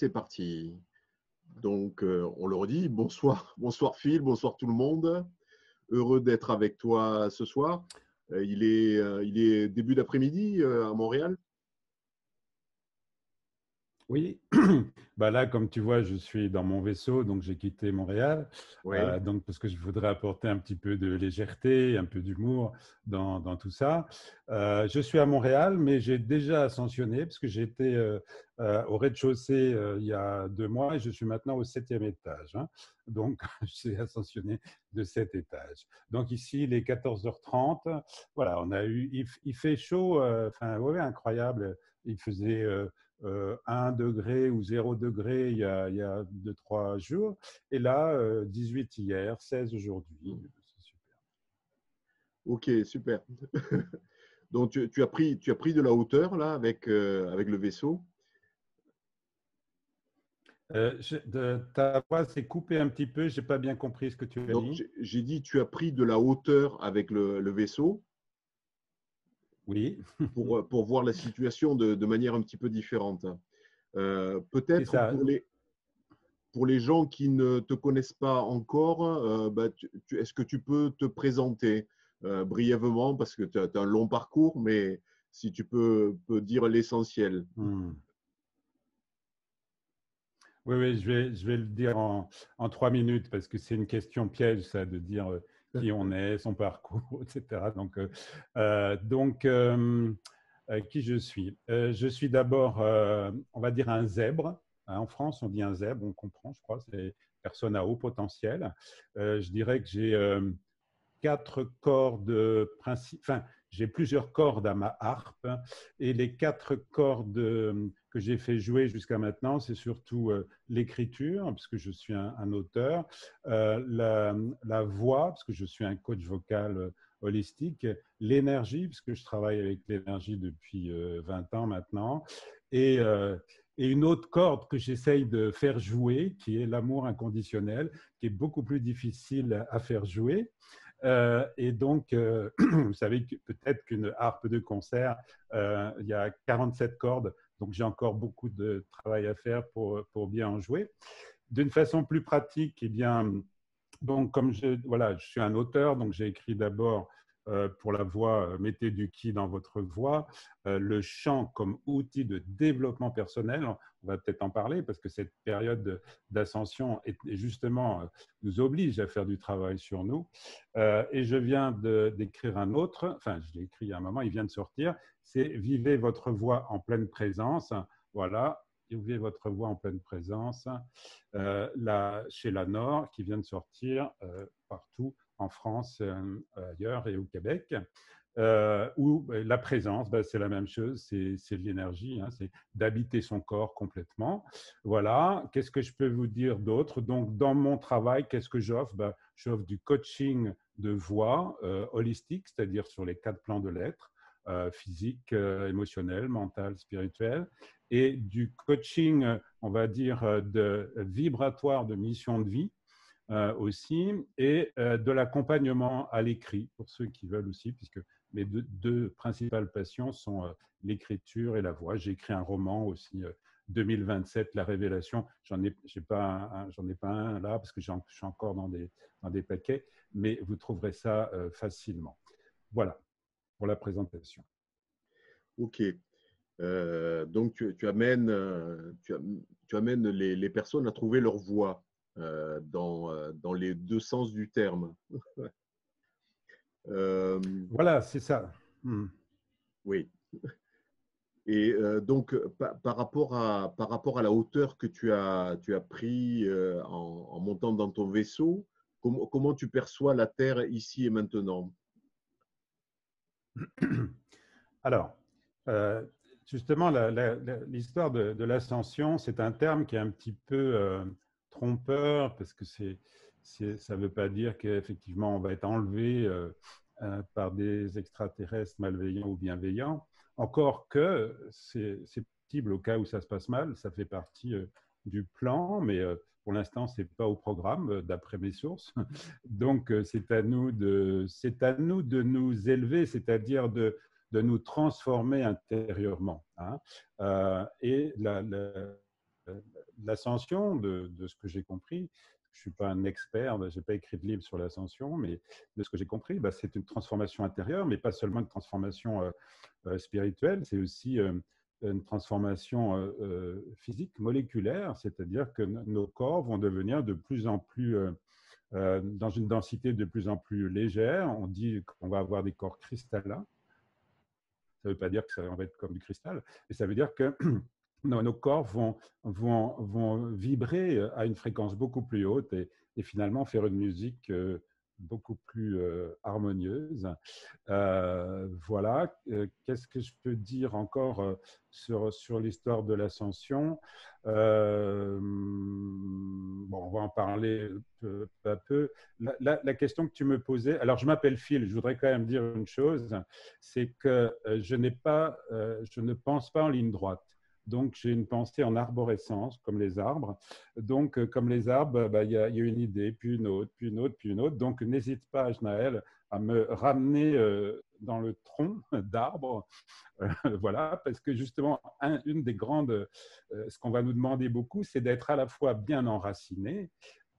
c'est parti. Donc, on le redit, bonsoir, bonsoir Phil, bonsoir tout le monde. Heureux d'être avec toi ce soir. Il est début d'après-midi à Montréal. Oui, bah là, comme tu vois, je suis dans mon vaisseau, donc j'ai quitté Montréal, Oui, donc parce que je voudrais apporter un petit peu de légèreté, un peu d'humour dans tout ça. Je suis à Montréal, mais j'ai déjà ascensionné parce que j'étais au rez-de-chaussée il y a 2 mois et je suis maintenant au 7e étage, hein. Donc, j'ai ascensionné de 7 étages. Donc ici, il est 14h30. Voilà, il fait chaud, enfin, ouais, incroyable. Il faisait 1 degré ou 0 degré il y a 2, 3 jours. Et là, 18 hier, 16 aujourd'hui. C'est super. ok, super. Donc, tu as pris de la hauteur là avec le vaisseau. Ta voix s'est coupée un petit peu, je n'ai pas bien compris ce que tu as Donc, dit. j'ai dit, tu as pris de la hauteur avec le vaisseau Oui, pour voir la situation de manière un petit peu différente. c'est Peut-être ça. pour les gens qui ne te connaissent pas encore, bah, est-ce que tu peux te présenter brièvement, parce que tu as un long parcours, mais si tu peux dire l'essentiel. Hmm. Oui, oui, je vais le dire en 3 minutes parce que c'est une question piège, ça, de dire qui on est, son parcours, etc. Qui je suis? Je suis d'abord, on va dire, un zèbre, hein. En France, on dit un zèbre, on comprend, je crois, c'est personne à haut potentiel. Je dirais que j'ai 4 cordes enfin, j'ai plusieurs cordes à ma harpe et les 4 cordes que j'ai fait jouer jusqu'à maintenant, c'est surtout l'écriture, parce que je suis un auteur, la voix, parce que je suis un coach vocal holistique, l'énergie, parce que je travaille avec l'énergie depuis 20 ans maintenant, et, euh, et une autre corde que j'essaye de faire jouer, qui est l'amour inconditionnel, qui est beaucoup plus difficile à faire jouer. Et donc, vous savez peut-être qu'une harpe de concert, il y a 47 cordes, donc j'ai encore beaucoup de travail à faire pour bien en jouer. D'une façon plus pratique, eh bien, donc, comme voilà, je suis un auteur, donc j'ai écrit d'abord pour la voix, mettez du qui dans votre voix, le chant comme outil de développement personnel. On va peut-être en parler parce que cette période d'ascension justement nous oblige à faire du travail sur nous. Et je viens d'écrire un autre, enfin, je l'ai écrit il y a un moment, il vient de sortir, c'est Vivez votre voix en pleine présence. Voilà, vivez votre voix en pleine présence. Chez Lanor, qui vient de sortir partout en France, ailleurs et au Québec. Où la présence, c'est la même chose, c'est de l'énergie, hein, c'est d'habiter son corps complètement. Voilà, qu'est-ce que je peux vous dire d'autre? Donc, dans mon travail, qu'est-ce que j'offre? J'offre du coaching de voix holistique, c'est-à-dire sur les 4 plans de l'être, physique, émotionnel, mental, spirituel, et du coaching, on va dire, de vibratoire de mission de vie aussi, et de l'accompagnement à l'écrit pour ceux qui veulent aussi, puisque mes deux principales passions sont l'écriture et la voix. J'ai écrit un roman aussi, 2027, La Révélation. J'en ai pas un là parce que je suis encore dans des paquets, mais vous trouverez ça facilement. Voilà pour la présentation. Ok. Donc, tu amènes les personnes à trouver leur voie dans les deux sens du terme. Euh, Voilà, c'est ça. oui. Et donc, par rapport à la hauteur que tu as pris en montant dans ton vaisseau, comment tu perçois la Terre ici et maintenant? Alors, euh, justement, l'histoire de l'ascension, c'est un terme qui est un petit peu trompeur parce que ça ne veut pas dire qu'effectivement on va être enlevé par des extraterrestres malveillants ou bienveillants. Encore que c'est possible au cas où ça se passe mal, ça fait partie du plan, mais pour l'instant, ce n'est pas au programme, d'après mes sources. Donc, c'est à nous de nous élever, c'est-à-dire de nous transformer intérieurement, hein. Et l'ascension, de ce que j'ai compris, je ne suis pas un expert, je n'ai pas écrit de livre sur l'ascension, mais de ce que j'ai compris, c'est une transformation intérieure, mais pas seulement une transformation spirituelle, c'est aussi une transformation physique, moléculaire, c'est-à-dire que nos corps vont devenir de plus en plus, dans une densité de plus en plus légère. On dit qu'on va avoir des corps cristallins. Ça ne veut pas dire que ça va être comme du cristal, mais ça veut dire que nos corps vont vibrer à une fréquence beaucoup plus haute et finalement faire une musique beaucoup plus harmonieuse. Voilà. Qu'est-ce que je peux dire encore sur l'histoire de l'ascension? Bon, on va en parler peu à peu. La question que tu me posais, alors je m'appelle Phil, je voudrais quand même dire une chose, c'est que je ne pense pas en ligne droite. Donc, j'ai une pensée en arborescence, comme les arbres. Donc, comme les arbres, il y a une idée, puis une autre, puis une autre, puis une autre. Donc, n'hésite pas, Ajnaël, à me ramener dans le tronc d'arbre. Voilà, parce que justement, une des grandes, ce qu'on va nous demander beaucoup, c'est d'être à la fois bien enraciné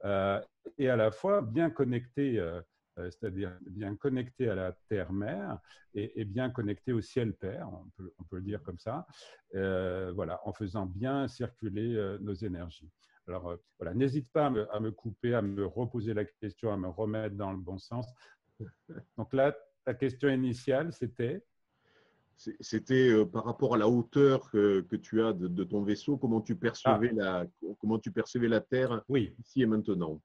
et à la fois bien connecté, c'est-à-dire bien connecté à la terre-mère et bien connecté au ciel-père, on peut le dire comme ça, voilà, en faisant bien circuler nos énergies. Alors, voilà, n'hésite pas à me couper, à me reposer la question, à me remettre dans le bon sens. Donc là, ta question initiale, c'était? C'était par rapport à la hauteur que tu as de ton vaisseau, comment tu percevais Ah, la Terre oui. ici et maintenant.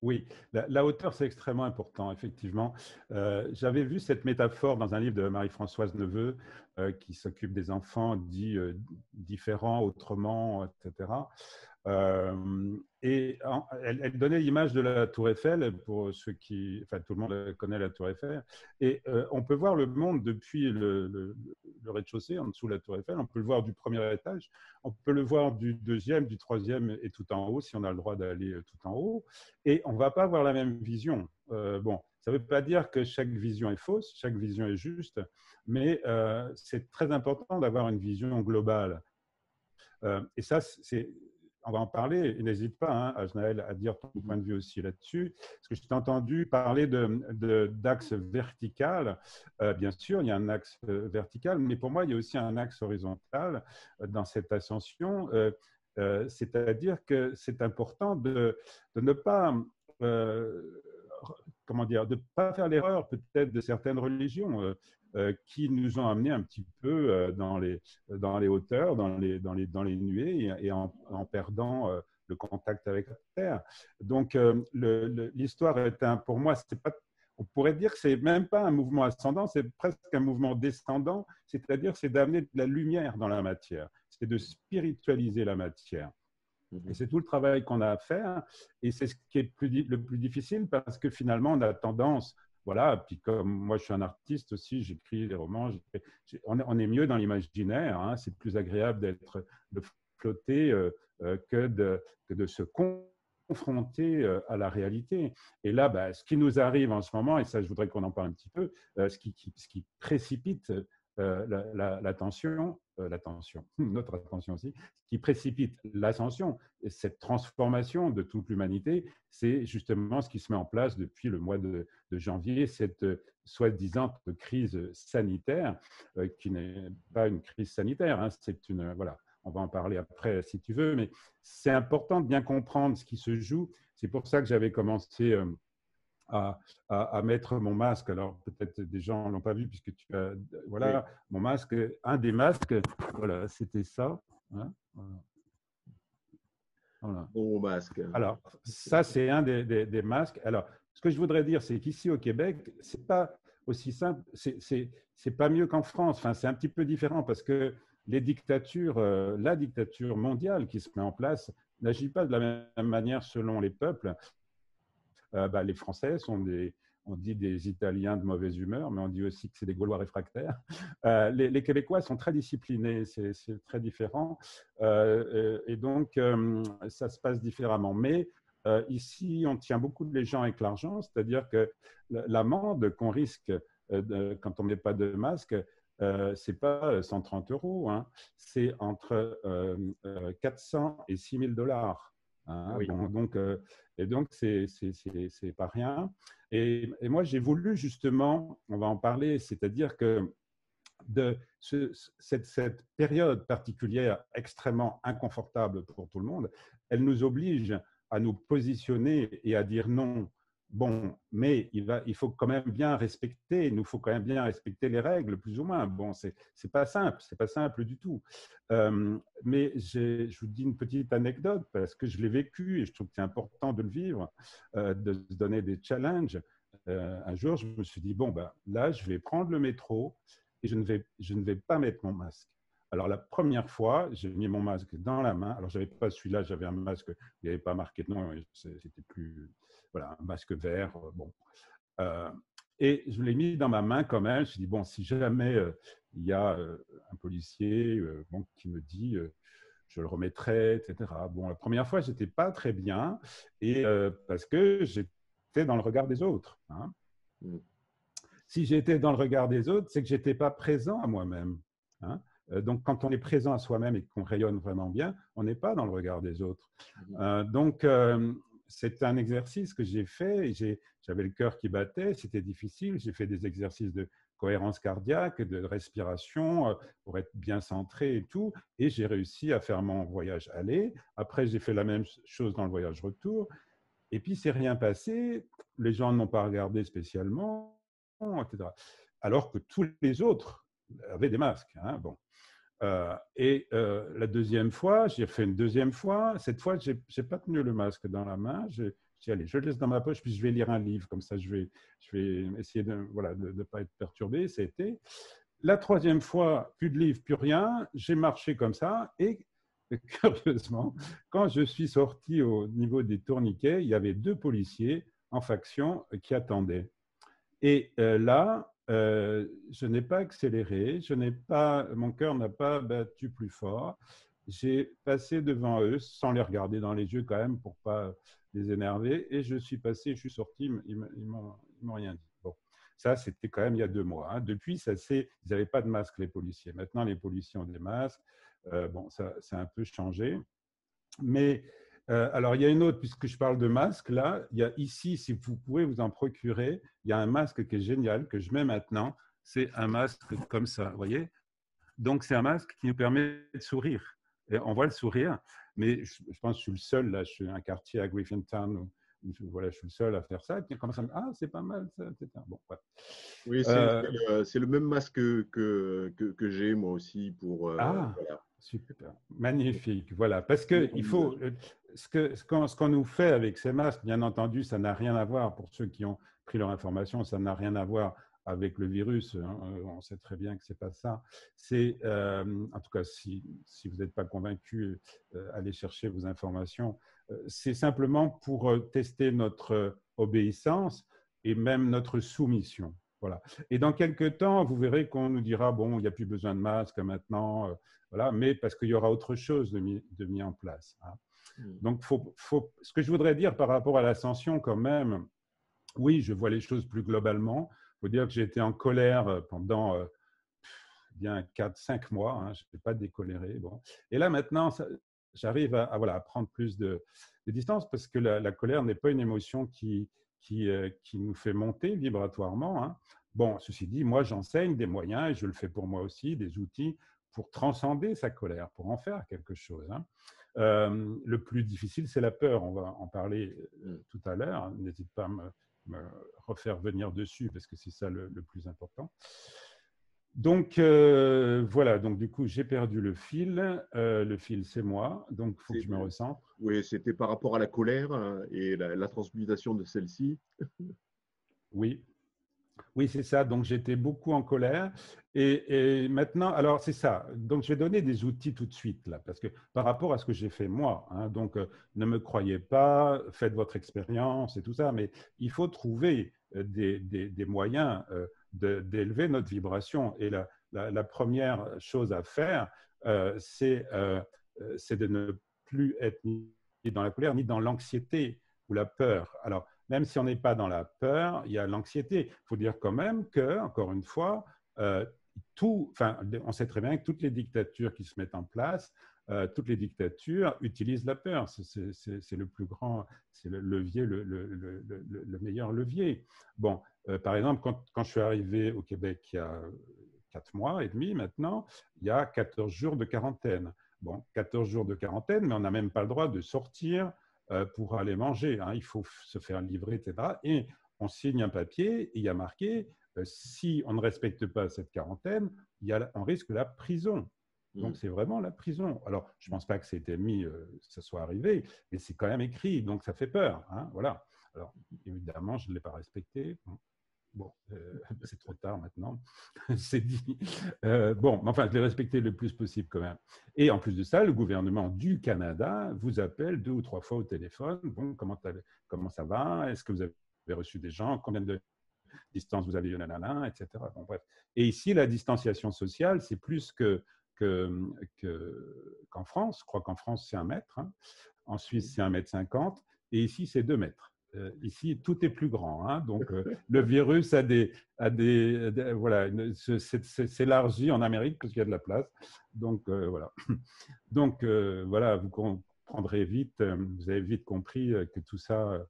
Oui, la hauteur, c'est extrêmement important, effectivement. J'avais vu cette métaphore dans un livre de Marie-Françoise Neveu qui s'occupe des enfants dits différents, autrement, etc. Elle donnait l'image de la Tour Eiffel, pour ceux qui, enfin tout le monde connaît la Tour Eiffel, et on peut voir le monde depuis le rez-de-chaussée, en dessous de la Tour Eiffel, on peut le voir du premier étage, on peut le voir du deuxième, du troisième et tout en haut, si on a le droit d'aller tout en haut, et on ne va pas avoir la même vision. Bon, ça ne veut pas dire que chaque vision est fausse, chaque vision est juste, mais c'est très important d'avoir une vision globale. Et ça, on va en parler. N'hésite pas, hein, Ajnaël, à dire ton point de vue aussi là-dessus. Parce que je t'ai entendu parler d'axe vertical. Bien sûr, il y a un axe vertical, mais pour moi, il y a aussi un axe horizontal dans cette ascension. C'est-à-dire que c'est important de ne pas comment dire, de ne pas faire l'erreur peut-être de certaines religions qui nous ont amenés un petit peu dans les hauteurs, dans les nuées et en perdant le contact avec la terre. Donc, l'histoire est pour moi, c'est pas, on pourrait dire que c'est même pas un mouvement ascendant, c'est presque un mouvement descendant, c'est-à-dire c'est d'amener de la lumière dans la matière, c'est de spiritualiser la matière. Et c'est tout le travail qu'on a à faire. Et c'est ce qui est le plus difficile parce que finalement, on a tendance, voilà, puis comme moi je suis un artiste aussi, j'écris des romans, on est mieux dans l'imaginaire, hein, c'est plus agréable de flotter que de se confronter à la réalité. Et là, ce qui nous arrive en ce moment, et ça je voudrais qu'on en parle un petit peu, ce qui précipite l'attention, notre attention aussi, qui précipite l'ascension, cette transformation de toute l'humanité, c'est justement ce qui se met en place depuis le mois de janvier, cette soi-disant crise sanitaire, qui n'est pas une crise sanitaire, hein, c'est une, voilà, on va en parler après si tu veux, mais c'est important de bien comprendre ce qui se joue. C'est pour ça que j'avais commencé à mettre mon masque. Alors, peut-être des gens ne l'ont pas vu puisque tu as… Voilà, oui. Mon masque, un des masques, voilà, c'était ça. Hein, voilà. Bon masque. Alors, ça, c'est un des masques. Alors, ce que je voudrais dire, c'est qu'ici au Québec, ce n'est pas aussi simple, c'est pas mieux qu'en France. Enfin, c'est un petit peu différent parce que les dictatures, la dictature mondiale qui se met en place n'agit pas de la même manière selon les peuples. Les Français sont on dit des Italiens de mauvaise humeur, mais on dit aussi que c'est des Gaulois réfractaires. Les Québécois sont très disciplinés, c'est très différent. Et donc, ça se passe différemment. Mais ici, on tient beaucoup les gens avec l'argent, c'est-à-dire que l'amende qu'on risque quand on ne met pas de masque, c'est pas 130 euros, hein, c'est entre 400 et 6 000 dollars. Hein, Oui, bon, donc, et donc, c'est pas rien. Et moi, j'ai voulu justement, on va en parler, c'est-à-dire que de cette période particulière extrêmement inconfortable pour tout le monde, elle nous oblige à nous positionner et à dire non. Bon, mais il faut quand même bien respecter, il nous faut quand même bien respecter les règles, plus ou moins. Bon, c'est pas simple du tout. Mais je vous dis une petite anecdote parce que je l'ai vécu et je trouve que c'est important de le vivre, de se donner des challenges. Un jour, je me suis dit, bon, ben, là, je vais prendre le métro et je ne vais pas mettre mon masque. Alors, la première fois, j'ai mis mon masque dans la main. Alors, je n'avais pas celui-là, j'avais un masque, il n'y avait pas marqué de nom, c'était plus, voilà, un masque vert. Bon. Euh, et je l'ai mis dans ma main quand même. Je me suis dit, bon, si jamais il y a un policier bon, qui me dit, je le remettrai, etc. Bon, la première fois, je n'étais pas très bien et parce que j'étais dans le regard des autres. Hein. mm, Si j'étais dans le regard des autres, c'est que je n'étais pas présent à moi-même. Hein. Donc, quand on est présent à soi-même et qu'on rayonne vraiment bien, on n'est pas dans le regard des autres. Donc, c'est un exercice que j'ai fait. J'avais le cœur qui battait, c'était difficile. J'ai fait des exercices de cohérence cardiaque, de respiration pour être bien centré et tout. Et j'ai réussi à faire mon voyage aller. Après, j'ai fait la même chose dans le voyage retour. Et puis, c'est rien passé. Les gens ne m'ont pas regardé spécialement, etc. Alors que tous les autres avaient des masques. Hein, bon. La deuxième fois, j'ai fait une deuxième fois. Cette fois, je n'ai pas tenu le masque dans la main. J'ai dit, allez, je le laisse dans ma poche, puis je vais lire un livre. Comme ça, je vais essayer de voilà, de pas être perturbé. C'était la troisième fois, plus de livre, plus rien. J'ai marché comme ça. Et curieusement, quand je suis sorti au niveau des tourniquets, il y avait 2 policiers en faction qui attendaient. Et là, je n'ai pas accéléré, mon cœur n'a pas battu plus fort. J'ai passé devant eux sans les regarder dans les yeux quand même pour pas les énerver. Et je suis passé, je suis sorti, ils m'ont rien dit. Bon, ça c'était quand même il y a 2 mois. Hein. Depuis, ils n'avaient pas de masque les policiers. Maintenant, les policiers ont des masques. Bon, ça a un peu changé. Mais alors, il y a une autre, puisque je parle de masque, là, il y a ici, si vous pouvez vous en procurer, il y a un masque qui est génial, que je mets maintenant. C'est un masque comme ça, vous voyez? Donc, c'est un masque qui nous permet de sourire. Et on voit le sourire, mais je pense que je suis le seul, là, je suis un quartier à Griffintown, voilà, je suis le seul à faire ça. Et puis, comme ça, ah, c'est pas mal, ça, etc. Bon, ouais. oui, c'est le même masque que j'ai moi aussi pour Ah, voilà. super, magnifique. Voilà, parce que Pour il mon faut visage. ce qu'on nous fait avec ces masques, bien entendu, ça n'a rien à voir pour ceux qui ont pris leur information, ça n'a rien à voir avec le virus. Hein, on sait très bien que c'est pas ça. C'est en tout cas si vous n'êtes pas convaincu, allez chercher vos informations. C'est simplement pour tester notre obéissance et même notre soumission. Voilà. Et dans quelques temps, vous verrez qu'on nous dira, bon, il n'y a plus besoin de masque maintenant, voilà, mais parce qu'il y aura autre chose de mis en place. Hein. Donc, ce que je voudrais dire par rapport à l'ascension, quand même, oui, je vois les choses plus globalement. Il faut dire que j'ai été en colère pendant bien 4-5 mois, hein, je n'ai pas décoléré. Bon. Et là, maintenant, j'arrive voilà, à prendre plus de distance parce que la colère n'est pas une émotion qui nous fait monter vibratoirement. Hein. Bon, ceci dit, moi, j'enseigne des moyens, et je le fais pour moi aussi, des outils pour transcender sa colère, pour en faire quelque chose. Hein. Le plus difficile, c'est la peur. On va en parler tout à l'heure. N'hésite pas à me refaire venir dessus parce que c'est ça le plus important. Donc voilà, donc du coup j'ai perdu le fil. Le fil c'est moi, donc il faut que je me recentre. Oui, c'était par rapport à la colère et la transmutation de celle-ci. Oui, oui c'est ça. Donc j'étais beaucoup en colère et maintenant, alors c'est ça. Donc je vais donner des outils tout de suite là, parce que par rapport à ce que j'ai fait moi, hein, donc ne me croyez pas, faites votre expérience et tout ça, mais il faut trouver des moyens d'élever notre vibration. Et la première chose à faire, c'est de ne plus être ni dans la colère, ni dans l'anxiété ou la peur. Alors, même si on n'est pas dans la peur, il y a l'anxiété. Il faut dire quand même que, encore une fois, enfin, on sait très bien que toutes les dictatures qui se mettent en place, toutes les dictatures utilisent la peur. C'est le plus grand, c'est le levier, le meilleur levier. Bon, par exemple, quand je suis arrivé au Québec il y a 4 mois et demi maintenant, il y a 14 jours de quarantaine. Bon, 14 jours de quarantaine, mais on n'a même pas le droit de sortir pour aller manger. Hein. Il faut se faire livrer, etc. Et on signe un papier et il y a marqué si on ne respecte pas cette quarantaine, on risque la prison. Donc, c'est vraiment la prison. Alors, je ne pense pas que c'était mis, ça soit arrivé, mais c'est quand même écrit, donc ça fait peur. Hein, voilà. Alors, évidemment, je ne l'ai pas respecté. Bon, c'est trop tard maintenant, c'est dit. Bon, enfin, je l'ai respecté le plus possible quand même. Et en plus de ça, le gouvernement du Canada vous appelle 2 ou 3 fois au téléphone. Bon, comment ça va? Est-ce que vous avez reçu des gens? Combien de distance vous avez eu, nanana, etc. Bon, bref. Et ici, la distanciation sociale, c'est plus qu'en France. Je crois qu'en France, c'est 1 mètre. Hein. En Suisse, c'est 1,50 m. Et ici, c'est 2 mètres. Ici, tout est plus grand. Hein. Donc, le virus voilà, s'élargit en Amérique parce qu'il y a de la place. Donc, voilà. Donc, voilà, vous comprendrez vite, vous avez vite compris que tout ça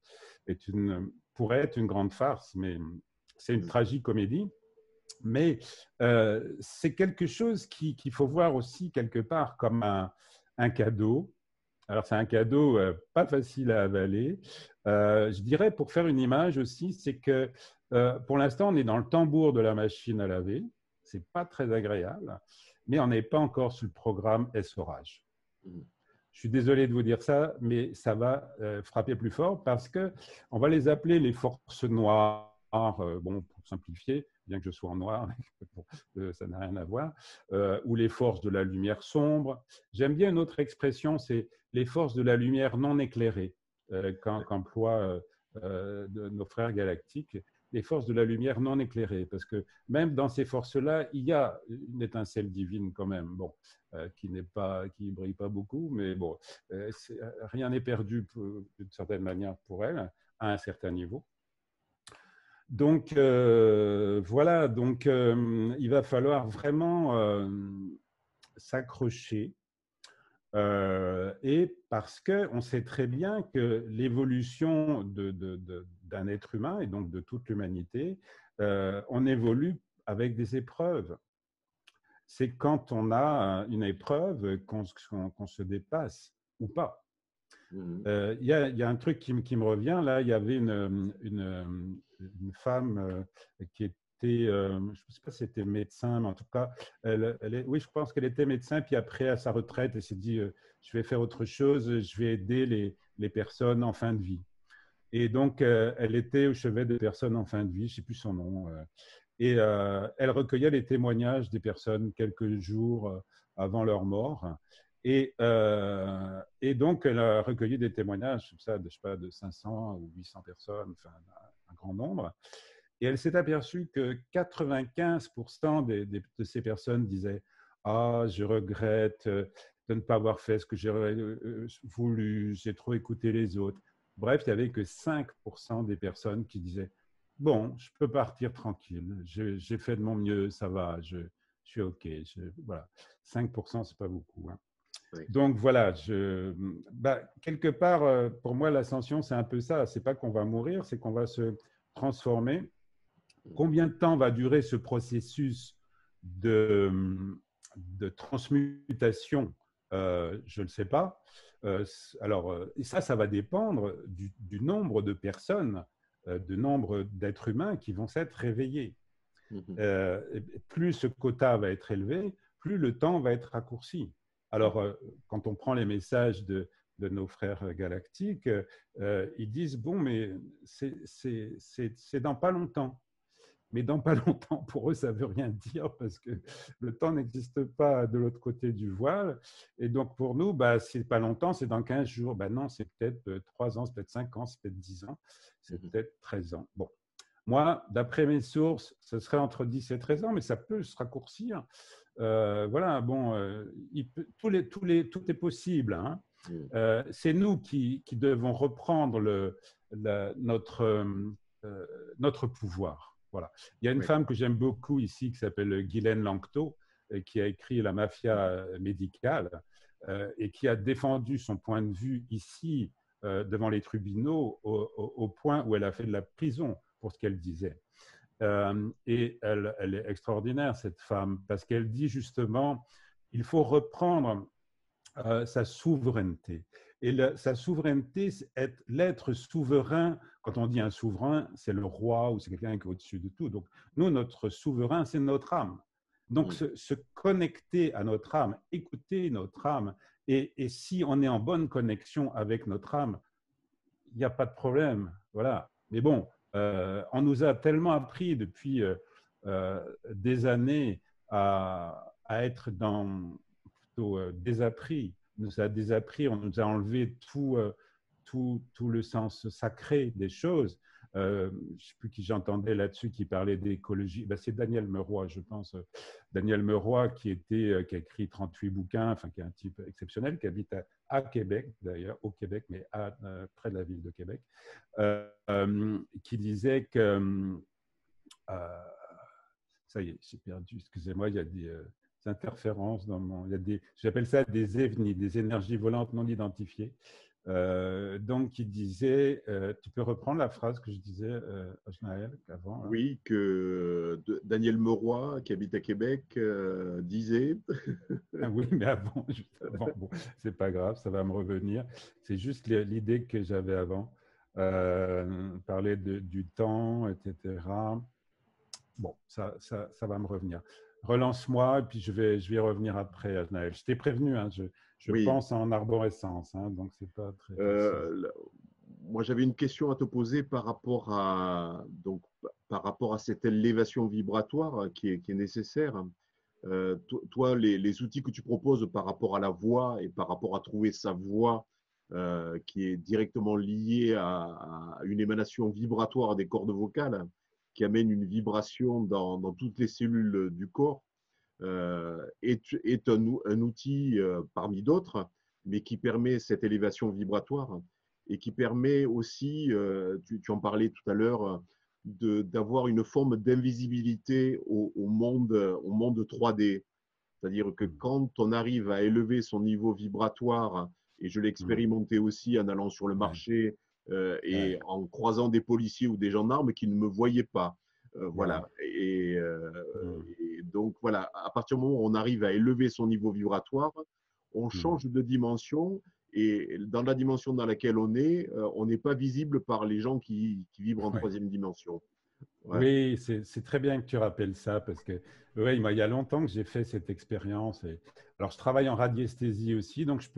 pourrait être une grande farce, mais c'est une tragicomédie. Mais c'est quelque chose qu'il faut voir aussi quelque part comme un cadeau. Alors, c'est un cadeau pas facile à avaler. Je dirais, pour faire une image aussi, c'est que pour l'instant, on est dans le tambour de la machine à laver. Ce n'est pas très agréable, mais on n'est pas encore sur le programme Essorage. Je suis désolé de vous dire ça, mais ça va frapper plus fort parce qu'on va les appeler les forces noires, bon, pour simplifier, bien que je sois en noir, ça n'a rien à voir, ou les forces de la lumière sombre. J'aime bien une autre expression, c'est les forces de la lumière non éclairée, qu'emploient nos frères galactiques, les forces de la lumière non éclairée, parce que même dans ces forces-là, il y a une étincelle divine quand même, bon, qui brille pas beaucoup, mais bon, rien n'est perdu d'une certaine manière pour elle, à un certain niveau. Donc, voilà, donc il va falloir vraiment s'accrocher. Et parce qu'on sait très bien que l'évolution d'un être humain, et donc de toute l'humanité, on évolue avec des épreuves. C'est quand on a une épreuve qu'on se dépasse ou pas. Il y a un truc qui me revient, là, il y avait une femme qui était, je ne sais pas si c'était médecin, mais en tout cas, oui, je pense qu'elle était médecin, puis après, à sa retraite, elle s'est dit, je vais faire autre chose, je vais aider les personnes en fin de vie. Et donc, elle était au chevet de personnes en fin de vie, je ne sais plus son nom, et elle recueillait les témoignages des personnes quelques jours avant leur mort. Et donc, elle a recueilli des témoignages je sais pas, de 500 ou 800 personnes, enfin un grand nombre. Et elle s'est aperçue que 95% de ces personnes disaient « Ah, je regrette de ne pas avoir fait ce que j'aurais voulu, j'ai trop écouté les autres. » Bref, il n'y avait que 5% des personnes qui disaient « Bon, je peux partir tranquille, j'ai fait de mon mieux, ça va, je suis OK. » Voilà. 5%, ce n'est pas beaucoup. Hein. Oui. Donc voilà, quelque part, pour moi, l'ascension, c'est un peu ça. Ce n'est pas qu'on va mourir, c'est qu'on va se transformer. Combien de temps va durer ce processus de transmutation? Je ne sais pas. Alors, ça va dépendre du nombre de personnes, du nombre d'êtres humains qui vont s'être réveillés. Plus ce quota va être élevé, plus le temps va être raccourci. Alors, quand on prend les messages de nos frères galactiques, ils disent, bon, mais c'est dans pas longtemps. Mais dans pas longtemps, pour eux, ça ne veut rien dire parce que le temps n'existe pas de l'autre côté du voile. Et donc, pour nous, c'est pas longtemps, c'est dans 15 jours. Non, c'est peut-être 3 ans, c'est peut-être 5 ans, c'est peut-être 10 ans, c'est peut-être 13 ans. Bon. Moi, d'après mes sources, ce serait entre 10 et 13 ans, mais ça peut se raccourcir. Voilà, bon, tout est possible. Hein. C'est nous qui devons reprendre notre pouvoir. Voilà. Il y a une Oui. femme que j'aime beaucoup ici qui s'appelle Ghislaine Lanctot, qui a écrit La mafia médicale et qui a défendu son point de vue ici devant les tribunaux au point où elle a fait de la prison pour ce qu'elle disait. Et elle est extraordinaire, cette femme, parce qu'elle dit justement, il faut reprendre sa souveraineté. Et sa souveraineté, c'est l'être souverain. Quand on dit un souverain, c'est le roi ou c'est quelqu'un qui est au-dessus de tout. Donc, nous, notre souverain, c'est notre âme. Donc, se connecter à notre âme, écouter notre âme. Et si on est en bonne connexion avec notre âme, il n'y a pas de problème. Voilà. Mais bon, on nous a tellement appris depuis des années à être dans plutôt désappris. On nous a désappris, on nous a enlevé tout le sens sacré des choses. Je ne sais plus qui j'entendais là-dessus qui parlait d'écologie. Ben, c'est Daniel Meroy, je pense. Daniel Meroy qui a écrit 38 bouquins, enfin qui est un type exceptionnel, qui habite à Québec, d'ailleurs, au Québec, mais près de la ville de Québec, qui disait que ça y est, j'ai perdu, excusez-moi, il y a des interférences dans mon. J'appelle ça des EVNI, des énergies volantes non identifiées. Donc, il disait, tu peux reprendre la phrase que je disais, Ajnaël, avant là. Oui, que Daniel Meroy, qui habite à Québec, disait. Ah oui, mais avant, juste avant, bon, c'est pas grave, ça va me revenir. C'est juste l'idée que j'avais avant, parler du temps, etc. Bon, ça va me revenir. Relance-moi et puis je vais y revenir après, Naël. Je t'ai prévenu, hein, je Oui. pense en arborescence, hein, donc c'est pas très facile. Euh, Moi, j'avais une question à te poser par rapport à cette élévation vibratoire qui est nécessaire. Toi, les outils que tu proposes par rapport à la voix et par rapport à trouver sa voix qui est directement liée à une émanation vibratoire des cordes vocales qui amène une vibration dans toutes les cellules du corps, est un outil parmi d'autres, mais qui permet cette élévation vibratoire et qui permet aussi, tu en parlais tout à l'heure, d'avoir une forme d'invisibilité au monde 3D. C'est-à-dire que quand on arrive à élever son niveau vibratoire, et je l'ai Mmh. expérimenté aussi en allant sur le Ouais, marché et ouais, en croisant des policiers ou des gendarmes qui ne me voyaient pas. ouais. Voilà. Et, Mmh. et donc, voilà, à partir du moment où on arrive à élever son niveau vibratoire, on Mmh. change de dimension. Et dans la dimension dans laquelle on n'est pas visible par les gens qui vibrent en Ouais. troisième dimension. Ouais. Oui, c'est très bien que tu rappelles ça parce que ouais, moi, il y a longtemps que j'ai fait cette expérience. Alors, je travaille en radiesthésie aussi, donc je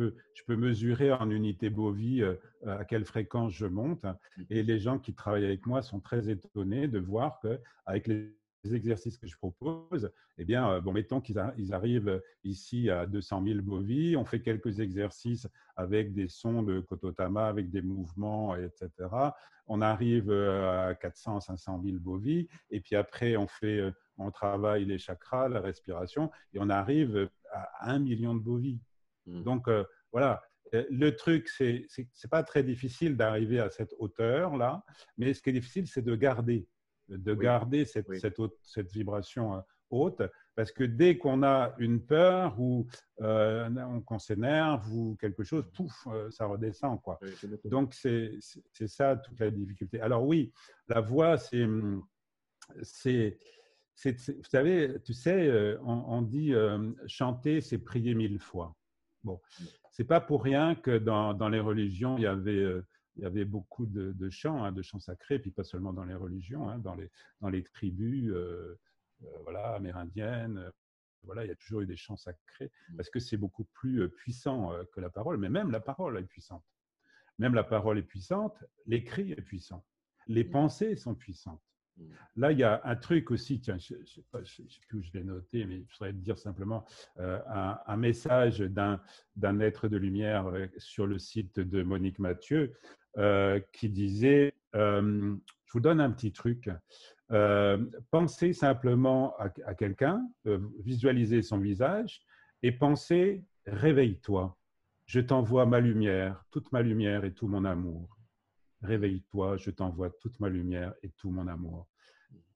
peux mesurer en unité Bovie à quelle fréquence je monte. Et les gens qui travaillent avec moi sont très étonnés de voir qu'avec les exercices que je propose, eh bien, bon, mettons qu'ils arrivent ici à 200 000 bovies, on fait quelques exercices avec des sons de Kototama, avec des mouvements, etc. On arrive à 400, 500 000 bovies, et puis après, on travaille les chakras, la respiration, et on arrive à 1 million de bovies. Mm. Donc, voilà. Le truc, c'est pas très difficile d'arriver à cette hauteur-là, mais ce qui est difficile, c'est de Oui, garder oui. cette vibration haute, parce que dès qu'on a une peur ou qu'on s'énerve ou quelque chose, pouf, ça redescend, quoi. Oui, complètement. Donc, c'est ça toute la difficulté. Alors oui, la voix, c'est vous savez, tu sais, on dit chanter, c'est prier 1000 fois. Bon, c'est pas pour rien que dans les religions, il y avait beaucoup de chants, hein, de chants sacrés, puis pas seulement dans les religions, hein, dans les tribus voilà, amérindiennes. Voilà, il y a toujours eu des chants sacrés parce que c'est beaucoup plus puissant que la parole, mais même la parole est puissante. Même la parole est puissante, l'écrit est puissant, les Mm. pensées sont puissantes. Mm. Là, il y a un truc aussi, tiens, je ne sais plus où je l'ai noté, mais je voudrais te dire simplement un message d'un être de lumière sur le site de Monique Mathieu qui disait, je vous donne un petit truc, pensez simplement à quelqu'un, visualisez son visage et pensez, réveille-toi, je t'envoie ma lumière, toute ma lumière et tout mon amour. Réveille-toi, je t'envoie toute ma lumière et tout mon amour.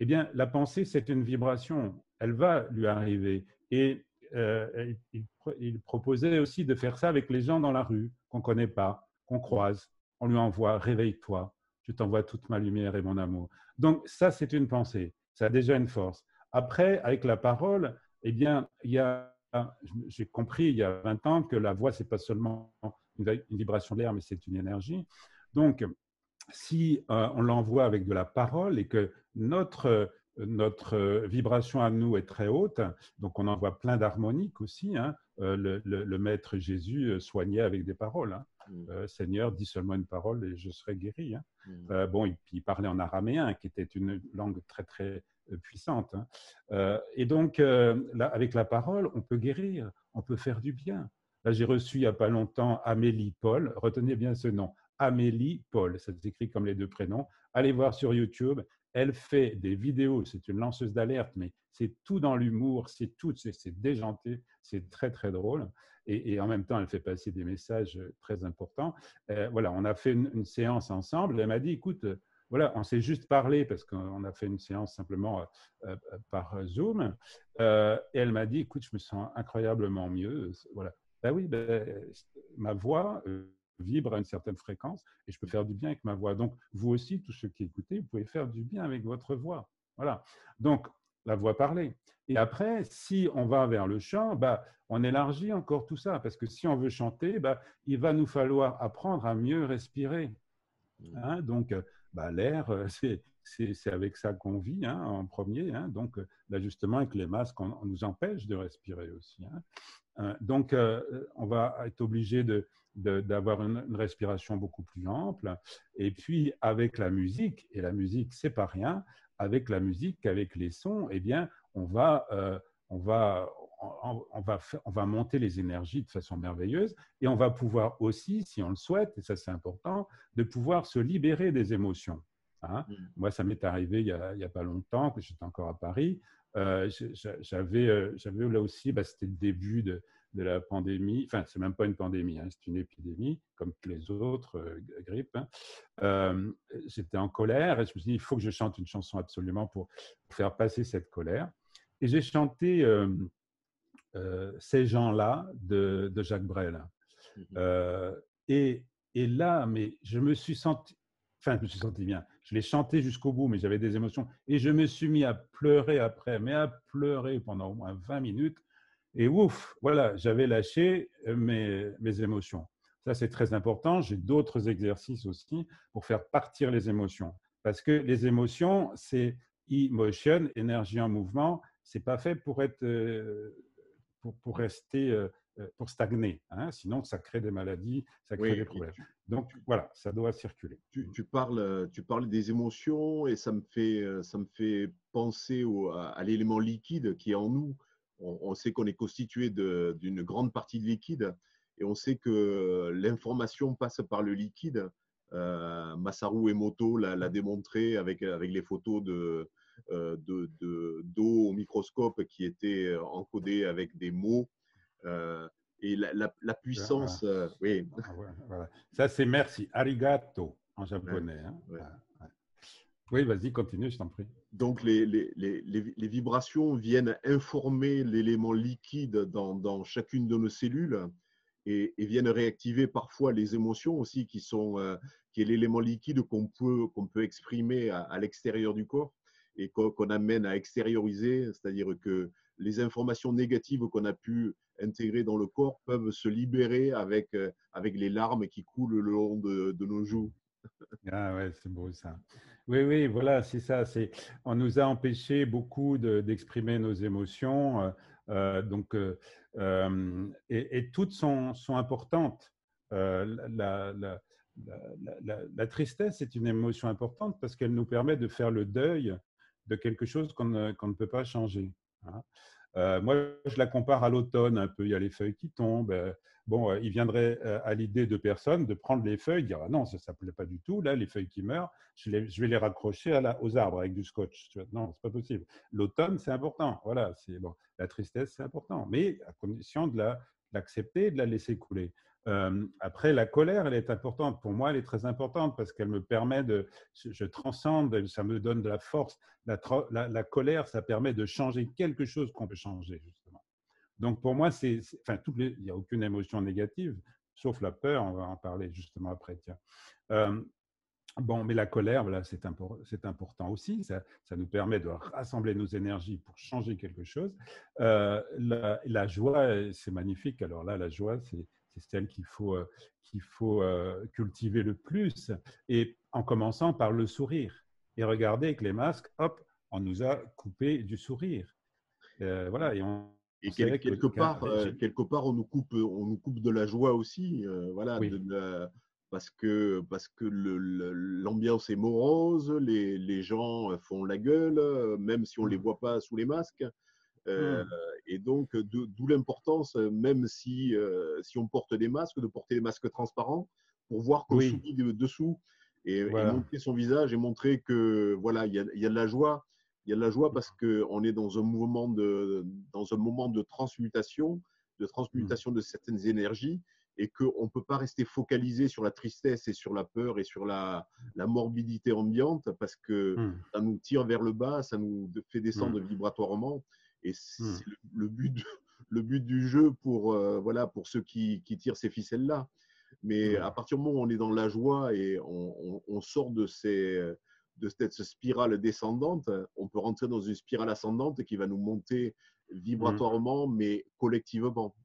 Eh bien, la pensée, c'est une vibration. Elle va lui arriver. Et il proposait aussi de faire ça avec les gens dans la rue, qu'on ne connaît pas, qu'on croise. On lui envoie, réveille-toi, je t'envoie toute ma lumière et mon amour. Donc, ça, c'est une pensée. Ça a déjà une force. Après, avec la parole, eh bien, j'ai compris il y a 20 ans que la voix, ce n'est pas seulement une vibration de l'air, mais c'est une énergie. Donc, si on l'envoie avec de la parole et que notre vibration à nous est très haute, donc on envoie plein d'harmoniques aussi. Hein. Le maître Jésus soignait avec des paroles. Hein. Seigneur, dis seulement une parole et je serai guéri. Hein. Bon, il parlait en araméen, qui était une langue très très puissante. Hein. Et donc, là, avec la parole, on peut guérir, on peut faire du bien. Là, j'ai reçu il n'y a pas longtemps Amélie Paul. Retenez bien ce nom. Amélie Paul, ça s'écrit comme les deux prénoms. Allez voir sur YouTube. Elle fait des vidéos, c'est une lanceuse d'alerte, mais c'est tout dans l'humour, c'est déjanté, c'est très très drôle. Et en même temps, elle fait passer des messages très importants. Voilà, on a fait une séance ensemble. Elle m'a dit, écoute, voilà, on s'est juste parlé parce qu'on a fait une séance simplement par Zoom. Et elle m'a dit, écoute, je me sens incroyablement mieux. Voilà. Ben oui, ma voix vibre à une certaine fréquence et je peux faire du bien avec ma voix. Donc, vous aussi, tous ceux qui écoutez, vous pouvez faire du bien avec votre voix. Voilà. Donc, la voix parlée. Et après, si on va vers le chant, bah, on élargit encore tout ça. Parce que si on veut chanter, bah, il va nous falloir apprendre à mieux respirer. Hein, donc, bah, l'air, c'est avec ça qu'on vit hein, en premier. Hein, donc, là, justement, avec les masques, on nous empêche de respirer aussi. Hein. Donc, on va être obligé d'avoir une respiration beaucoup plus ample. Et puis, avec la musique, et la musique, c'est pas rien, avec la musique, avec les sons, eh bien, on va, on va monter les énergies de façon merveilleuse et on va pouvoir aussi, si on le souhaite, et ça c'est important, de pouvoir se libérer des émotions. Hein. Moi, ça m'est arrivé il y a pas longtemps, que j'étais encore à Paris. J'avais là aussi, bah, c'était le début de la pandémie. Enfin, c'est même pas une pandémie, hein, c'est une épidémie, comme les autres grippes. Hein. J'étais en colère et je me suis dit, il faut que je chante une chanson absolument pour faire passer cette colère. Et j'ai chanté Ces gens-là de Jacques Brel. Euh, et, et là, mais je me suis senti bien. Je l'ai chanté jusqu'au bout, mais j'avais des émotions. Et je me suis mis à pleurer après, mais à pleurer pendant au moins 20 minutes. Et ouf, voilà, j'avais lâché mes émotions. Ça, c'est très important. J'ai d'autres exercices aussi pour faire partir les émotions. Parce que les émotions, c'est emotion, énergie en mouvement. C'est pas fait pour être, pour rester, pour stagner. Hein. Sinon, ça crée des maladies, ça crée Oui, des problèmes. Donc, voilà, ça doit circuler. tu parles des émotions et ça me fait penser à l'élément liquide qui est en nous. On sait qu'on est constitué d'une grande partie de liquide et on sait que l'information passe par le liquide. Masaru Emoto l'a démontré avec les photos d'eau au microscope qui étaient encodées avec des mots. Euh, et la Voilà. puissance, oui. Voilà. Ça, c'est merci. Arigato en Ouais, japonais. Hein. ouais. Voilà. Oui, vas-y, continue, je t'en prie. Donc, les vibrations viennent informer l'élément liquide dans chacune de nos cellules et viennent réactiver parfois les émotions aussi, qui est l'élément liquide qu'on peut exprimer à l'extérieur du corps et qu'on amène à extérioriser, c'est-à-dire que les informations négatives qu'on a pu intégrer dans le corps peuvent se libérer avec les larmes qui coulent le long de nos joues. Ah ouais, c'est beau ça. Oui, oui, voilà, c'est ça. On nous a empêché beaucoup d'exprimer nos émotions. Donc, et toutes sont importantes. La tristesse est une émotion importante parce qu'elle nous permet de faire le deuil de quelque chose qu'on ne peut pas changer. Hein. Moi, je la compare à l'automne un peu. Il y a les feuilles qui tombent. Bon, il viendrait à l'idée de personnes de prendre les feuilles, dire ah non, ça ne plaît pas du tout. Là, les feuilles qui meurent, je vais les raccrocher aux arbres avec du scotch. Non, c'est pas possible. L'automne, c'est important. Voilà, c'est bon. La tristesse, c'est important, mais à condition de l'accepter et de la laisser couler. Après, la colère, elle est importante. Pour moi, elle est très importante parce qu'elle me permet je transcende, ça me donne de la force. La colère, ça permet de changer quelque chose qu'on peut changer, justement. Donc, pour moi, enfin, il n'y a aucune émotion négative, sauf la peur, on va en parler justement après. Tiens. Bon, mais la colère, voilà, c'est important aussi. Ça nous permet de rassembler nos énergies pour changer quelque chose. La joie, c'est magnifique. Alors là, la joie, c'est celle qu'il faut cultiver le plus. Et en commençant par le sourire. Et regardez avec les masques, hop, on nous a coupé du sourire. Voilà, et on Et sait que… quelque part, on nous coupe de la joie aussi, voilà, Oui. parce que l'ambiance est morose, les gens font la gueule, même si on ne les voit pas sous les masques. Euh, Mm. et donc, d'où l'importance, même si on porte des masques, de porter des masques transparents pour voir qu'on Oui, sourit dessous et voilà. montrer son visage et montrer que voilà, il y a de la joie. Il y a de la joie parce qu'on est dans un moment de Mm. transmutation de certaines énergies et qu'on ne peut pas rester focalisé sur la tristesse et sur la peur et sur la morbidité ambiante parce que Mm. ça nous tire vers le bas, ça nous fait Mm. descendre vibratoirement. Et Mm. c'est le but du jeu voilà, pour ceux qui tirent ces ficelles-là. Mais Oui. à partir du moment où on est dans la joie et on sort de cette spirale descendante, on peut rentrer dans une spirale ascendante qui va nous monter Mm. vibratoirement, mais collectivement.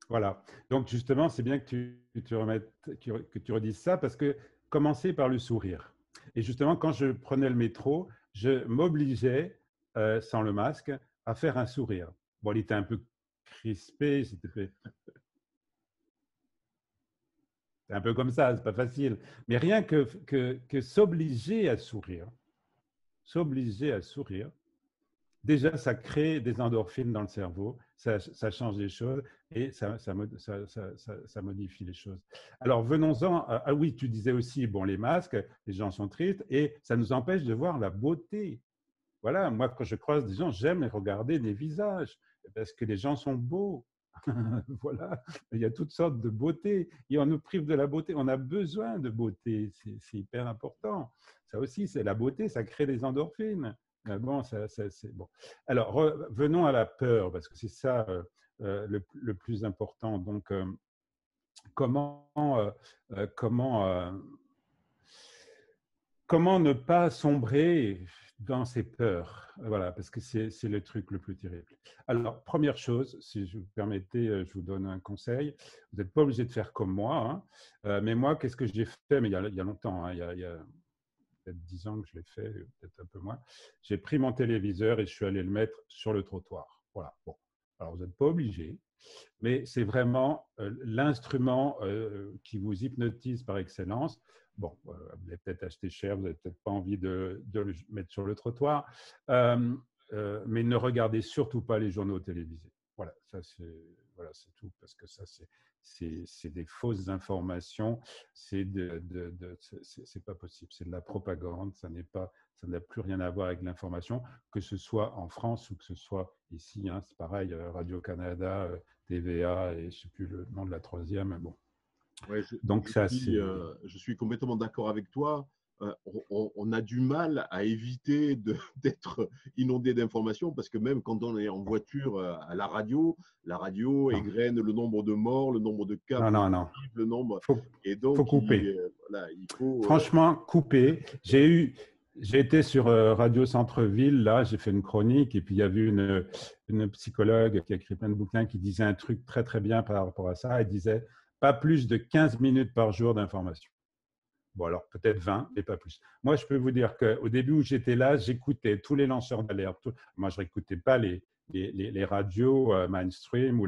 Voilà. Donc, justement, c'est bien que tu redises ça parce que commencer par le sourire. Et justement, quand je prenais le métro, je m'obligeais, sans le masque, à faire un sourire. Bon, il était un peu crispé, c'était un peu comme ça, c'est pas facile. Mais rien que s'obliger à sourire, déjà, ça crée des endorphines dans le cerveau, ça change les choses et ça modifie les choses. Alors, venons-en. Ah oui, tu disais aussi, bon, les masques, les gens sont tristes et ça nous empêche de voir la beauté. Voilà, moi, quand je croise des gens, j'aime regarder des visages parce que les gens sont beaux. Voilà, il y a toutes sortes de beauté et on nous prive de la beauté. On a besoin de beauté, c'est hyper important. Ça aussi, c'est la beauté, ça crée des endorphines. Bon, c'est bon. Alors, venons à la peur parce que c'est ça le plus important. Donc, comment, comment comment ne pas sombrer dans ces peurs? Voilà, parce que c'est le truc le plus terrible. Alors, première chose, si je vous permettez, je vous donne un conseil. Vous n'êtes pas obligé de faire comme moi, hein. Mais moi, qu'est-ce que j'ai fait? Mais il y a longtemps, hein, il y a peut-être 10 ans que je l'ai fait, peut-être un peu moins. J'ai pris mon téléviseur et je suis allé le mettre sur le trottoir. Voilà. Bon. Alors, vous n'êtes pas obligé, mais c'est vraiment l'instrument qui vous hypnotise par excellence. Bon, vous l'avez peut-être acheté cher, vous n'avez peut-être pas envie de le mettre sur le trottoir, mais ne regardez surtout pas les journaux télévisés. Voilà, ça voilà, c'est tout, parce que ça, c'est des fausses informations, c'est pas possible, c'est de la propagande, ça n'a plus rien à voir avec l'information, que ce soit en France ou que ce soit ici, hein, c'est pareil, Radio-Canada, TVA et je ne sais plus le nom de la troisième. Bon. Ouais, Donc ça, c'est… je suis complètement d'accord avec toi. On a du mal à éviter d'être inondé d'informations parce que même quand on est en voiture à la radio Non, égrène le nombre de morts, le nombre de cas non, non, non. positifs, le nombre. Faut, Et faut donc, couper. voilà, il faut. Franchement, couper. J'ai été sur Radio Centre-Ville, là, j'ai fait une chronique et puis il y avait une psychologue qui a écrit plein de bouquins qui disait un truc très, très bien par rapport à ça. Elle disait pas plus de 15 minutes par jour d'information. Bon, alors peut-être 20, mais pas plus. Moi, je peux vous dire qu'au début où j'étais là, j'écoutais tous les lanceurs d'alerte. Moi, je n'écoutais pas les radios mainstream ou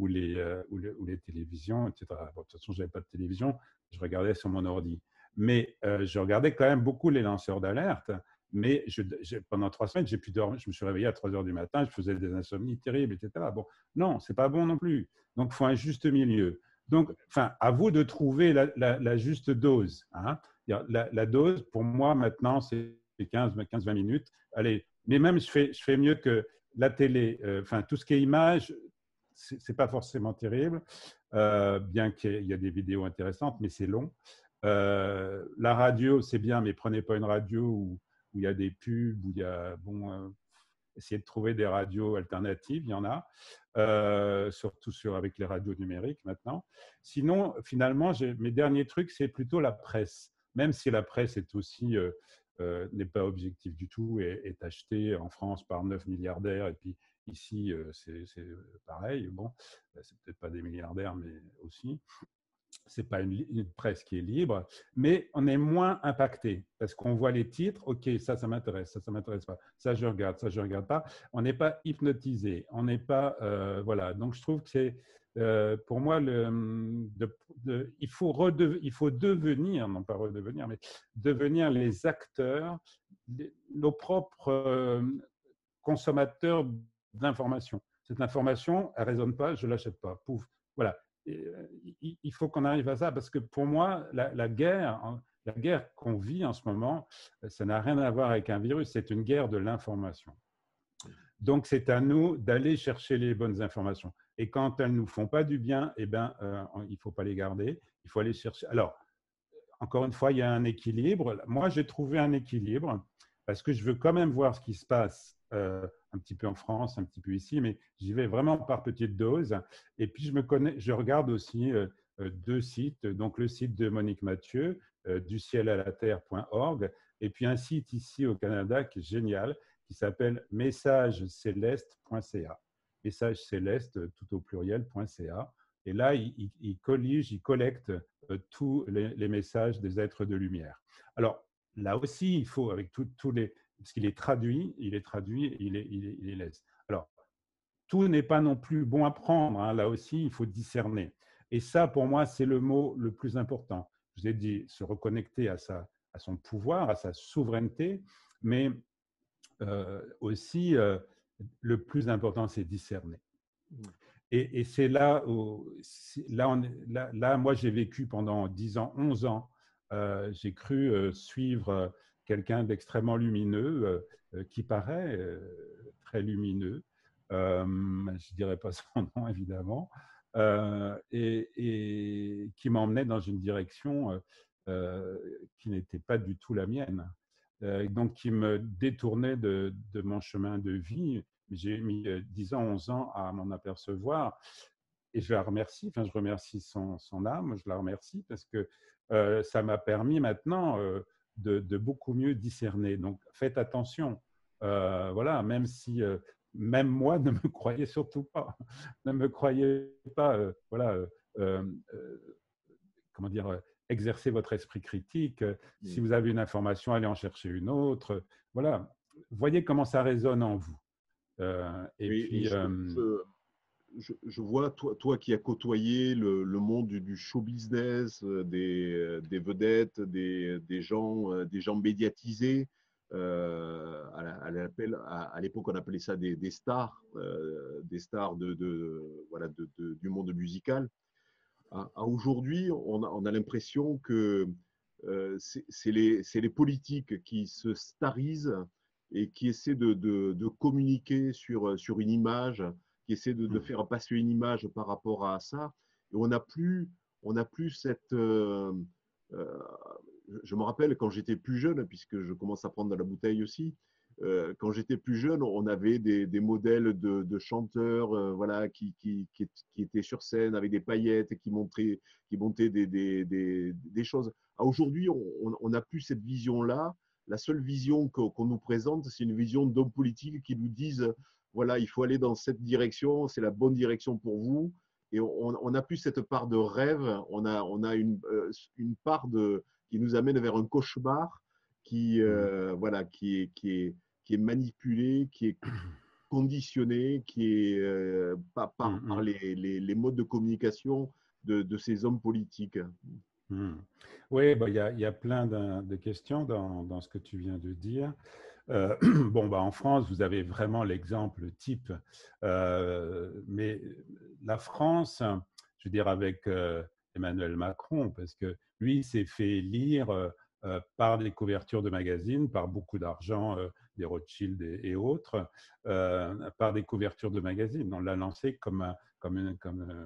les télévisions, etc. Bon, de toute façon, je n'avais pas de télévision, je regardais sur mon ordi. Mais je regardais quand même beaucoup les lanceurs d'alerte. Mais pendant 3 semaines, j'ai pu dormir. Je me suis réveillé à 3 heures du matin, je faisais des insomnies terribles, etc. Bon, non, c'est pas bon non plus. Donc, il faut un juste milieu. Donc, enfin, à vous de trouver la juste dose, hein. La dose, pour moi, maintenant, c'est 15-20 minutes. Allez, mais même, je fais mieux que la télé. Enfin, tout ce qui est image, c'est pas forcément terrible, bien qu'il y a des vidéos intéressantes, mais c'est long. La radio, c'est bien, mais prenez pas une radio où il y a des pubs, où il y a essayez de trouver des radios alternatives, il y en a, surtout avec les radios numériques maintenant. Sinon, finalement, mes derniers trucs, c'est plutôt la presse, même si la presse est aussi n'est pas objective du tout et est achetée en France par 9 milliardaires et puis ici c'est pareil. Bon, c'est peut-être pas des milliardaires, mais aussi c'est pas une presse qui est libre, mais on est moins impacté parce qu'on voit les titres. Ok, ça m'intéresse, ça m'intéresse pas. Ça je regarde pas. On n'est pas hypnotisé, on n'est pas voilà. Donc je trouve que c'est pour moi il faut devenir, non pas redevenir, mais devenir les acteurs, nos propres consommateurs d'information. Cette information, elle résonne pas, je l'achète pas. Pouf, voilà. Il faut qu'on arrive à ça parce que pour moi, la guerre qu'on vit en ce moment, ça n'a rien à voir avec un virus, c'est une guerre de l'information. Donc, c'est à nous d'aller chercher les bonnes informations. Et quand elles ne nous font pas du bien, eh ben, il ne faut pas les garder, il faut aller chercher. Alors, encore une fois, il y a un équilibre. Moi, j'ai trouvé un équilibre parce que je veux quand même voir ce qui se passe un petit peu en France, un petit peu ici, mais j'y vais vraiment par petites doses. Et puis, je regarde aussi deux sites, donc le site de Monique Mathieu, ducielalaterre.org, et puis un site ici au Canada qui est génial, qui s'appelle messagescéleste.ca. Message céleste, tout au pluriel.ca. Et là, il collecte tous les messages des êtres de lumière. Alors, là aussi, il faut, avec tous les... Parce qu'il est traduit, il les laisse. Alors, tout n'est pas non plus bon à prendre. Hein. Là aussi, il faut discerner. Et ça, pour moi, c'est le mot le plus important. Je vous ai dit, se reconnecter à son pouvoir, à sa souveraineté, mais aussi, le plus important, c'est discerner. Et c'est là où, là, moi, j'ai vécu pendant 10 ans, 11 ans. J'ai cru suivre quelqu'un d'extrêmement lumineux, qui paraît très lumineux. Je ne dirais pas son nom, évidemment, et qui m'emmenait dans une direction qui n'était pas du tout la mienne. Donc, qui me détournait de mon chemin de vie. J'ai mis 10 ans, 11 ans à m'en apercevoir. Et je la remercie, enfin, je remercie son âme, je la remercie parce que ça m'a permis maintenant de beaucoup mieux discerner. Donc, faites attention. Voilà, même si, même moi, ne me croyez surtout pas. Ne me croyez pas, voilà, comment dire, exercez votre esprit critique. Si vous avez une information, allez en chercher une autre. Voilà, voyez comment ça résonne en vous. Je vois, toi qui as côtoyé le monde du show business, des vedettes, des gens médiatisés, à l'époque on appelait ça des stars, voilà, du monde musical. À aujourd'hui, on a l'impression que c'est les politiques qui se starisent et qui essaient de communiquer sur une image, qui essaient de faire passer une image par rapport à ça. Et on n'a plus cette... euh, je me rappelle quand j'étais plus jeune, puisque je commence à prendre de la bouteille aussi, quand j'étais plus jeune, on avait des modèles de chanteurs voilà, qui étaient sur scène avec des paillettes, qui montaient des choses. Aujourd'hui, on n'a plus cette vision-là. La seule vision qu'on nous présente, c'est une vision d'hommes politiques qui nous disent, voilà, il faut aller dans cette direction, c'est la bonne direction pour vous. Et on n'a plus cette part de rêve, on a une part qui nous amène vers un cauchemar voilà, qui est manipulé, qui est conditionné, qui est par les modes de communication de ces hommes politiques. Oui, bah, y a plein de questions dans ce que tu viens de dire. Bon, bah, en France, vous avez vraiment l'exemple type. Mais la France, je veux dire avec Emmanuel Macron, parce que lui s'est fait lire par des couvertures de magazines, par beaucoup d'argent des Rothschild et autres, par des couvertures de magazines. On l'a lancé comme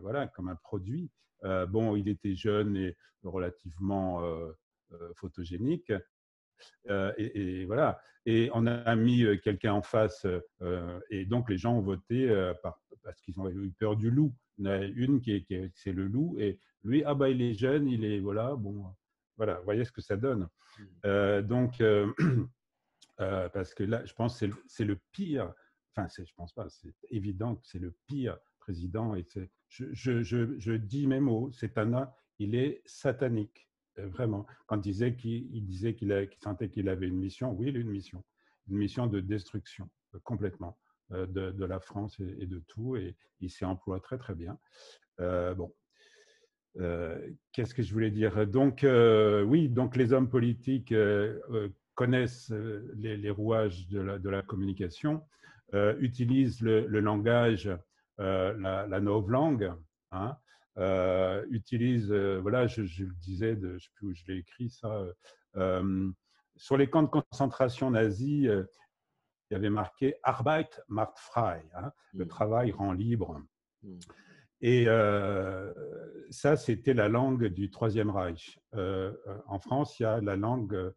voilà, comme un produit. Bon, il était jeune et relativement photogénique. Et voilà. Et on a mis quelqu'un en face, et donc les gens ont voté parce qu'ils ont eu peur du loup. Il y en a une c'est le loup, et lui, ah bah il est jeune, il est voilà, bon, voilà, vous voyez ce que ça donne. Donc, parce que là, je pense que c'est le pire. Enfin, je pense pas. C'est évident que c'est le pire président. Et je dis mes mots. Il est satanique, vraiment. Quand il disait qu'il sentait qu'il avait une mission, oui, il a une mission de destruction complètement de la France et de tout. Et il s'y emploie très très bien. Bon. Qu'est-ce que je voulais dire? Donc, oui, donc les hommes politiques connaissent les rouages de la communication, utilisent le langage, la novlangue, hein, utilisent, voilà, je le disais, je ne sais plus où je l'ai écrit ça, sur les camps de concentration nazis, il y avait marqué Arbeit macht frei, hein, le travail rend libre. Et ça, c'était la langue du Troisième Reich. En France, il y a la langue,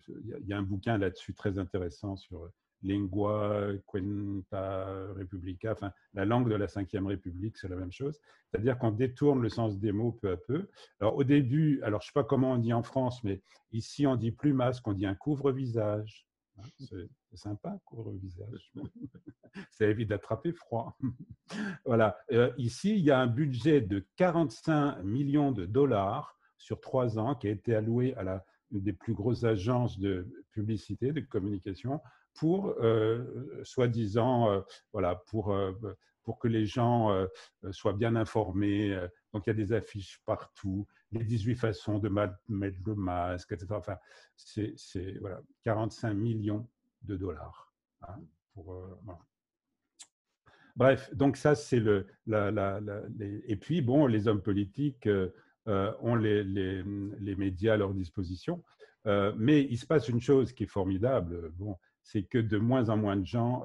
il y a un bouquin là-dessus très intéressant sur Lingua Quinta Republica, enfin la langue de la Cinquième République, c'est la même chose. C'est-à-dire qu'on détourne le sens des mots peu à peu. Alors au début, alors je ne sais pas comment on dit en France, mais ici on dit plus masque, on dit un couvre-visage. C'est sympa, couvre-visage. Ça évite d'attraper froid. Voilà. Ici, il y a un budget de 45 millions de dollars sur 3 ans qui a été alloué à une des plus grosses agences de publicité, de communication, pour, soi-disant, voilà, pour que les gens soient bien informés. Donc, il y a des affiches partout, les 18 façons de mettre le masque, etc. Enfin, c'est voilà, 45 millions de dollars. Hein, voilà. Bref, donc ça, c'est et puis, bon, les hommes politiques ont les médias à leur disposition. Mais il se passe une chose qui est formidable, bon, c'est que de moins en moins de gens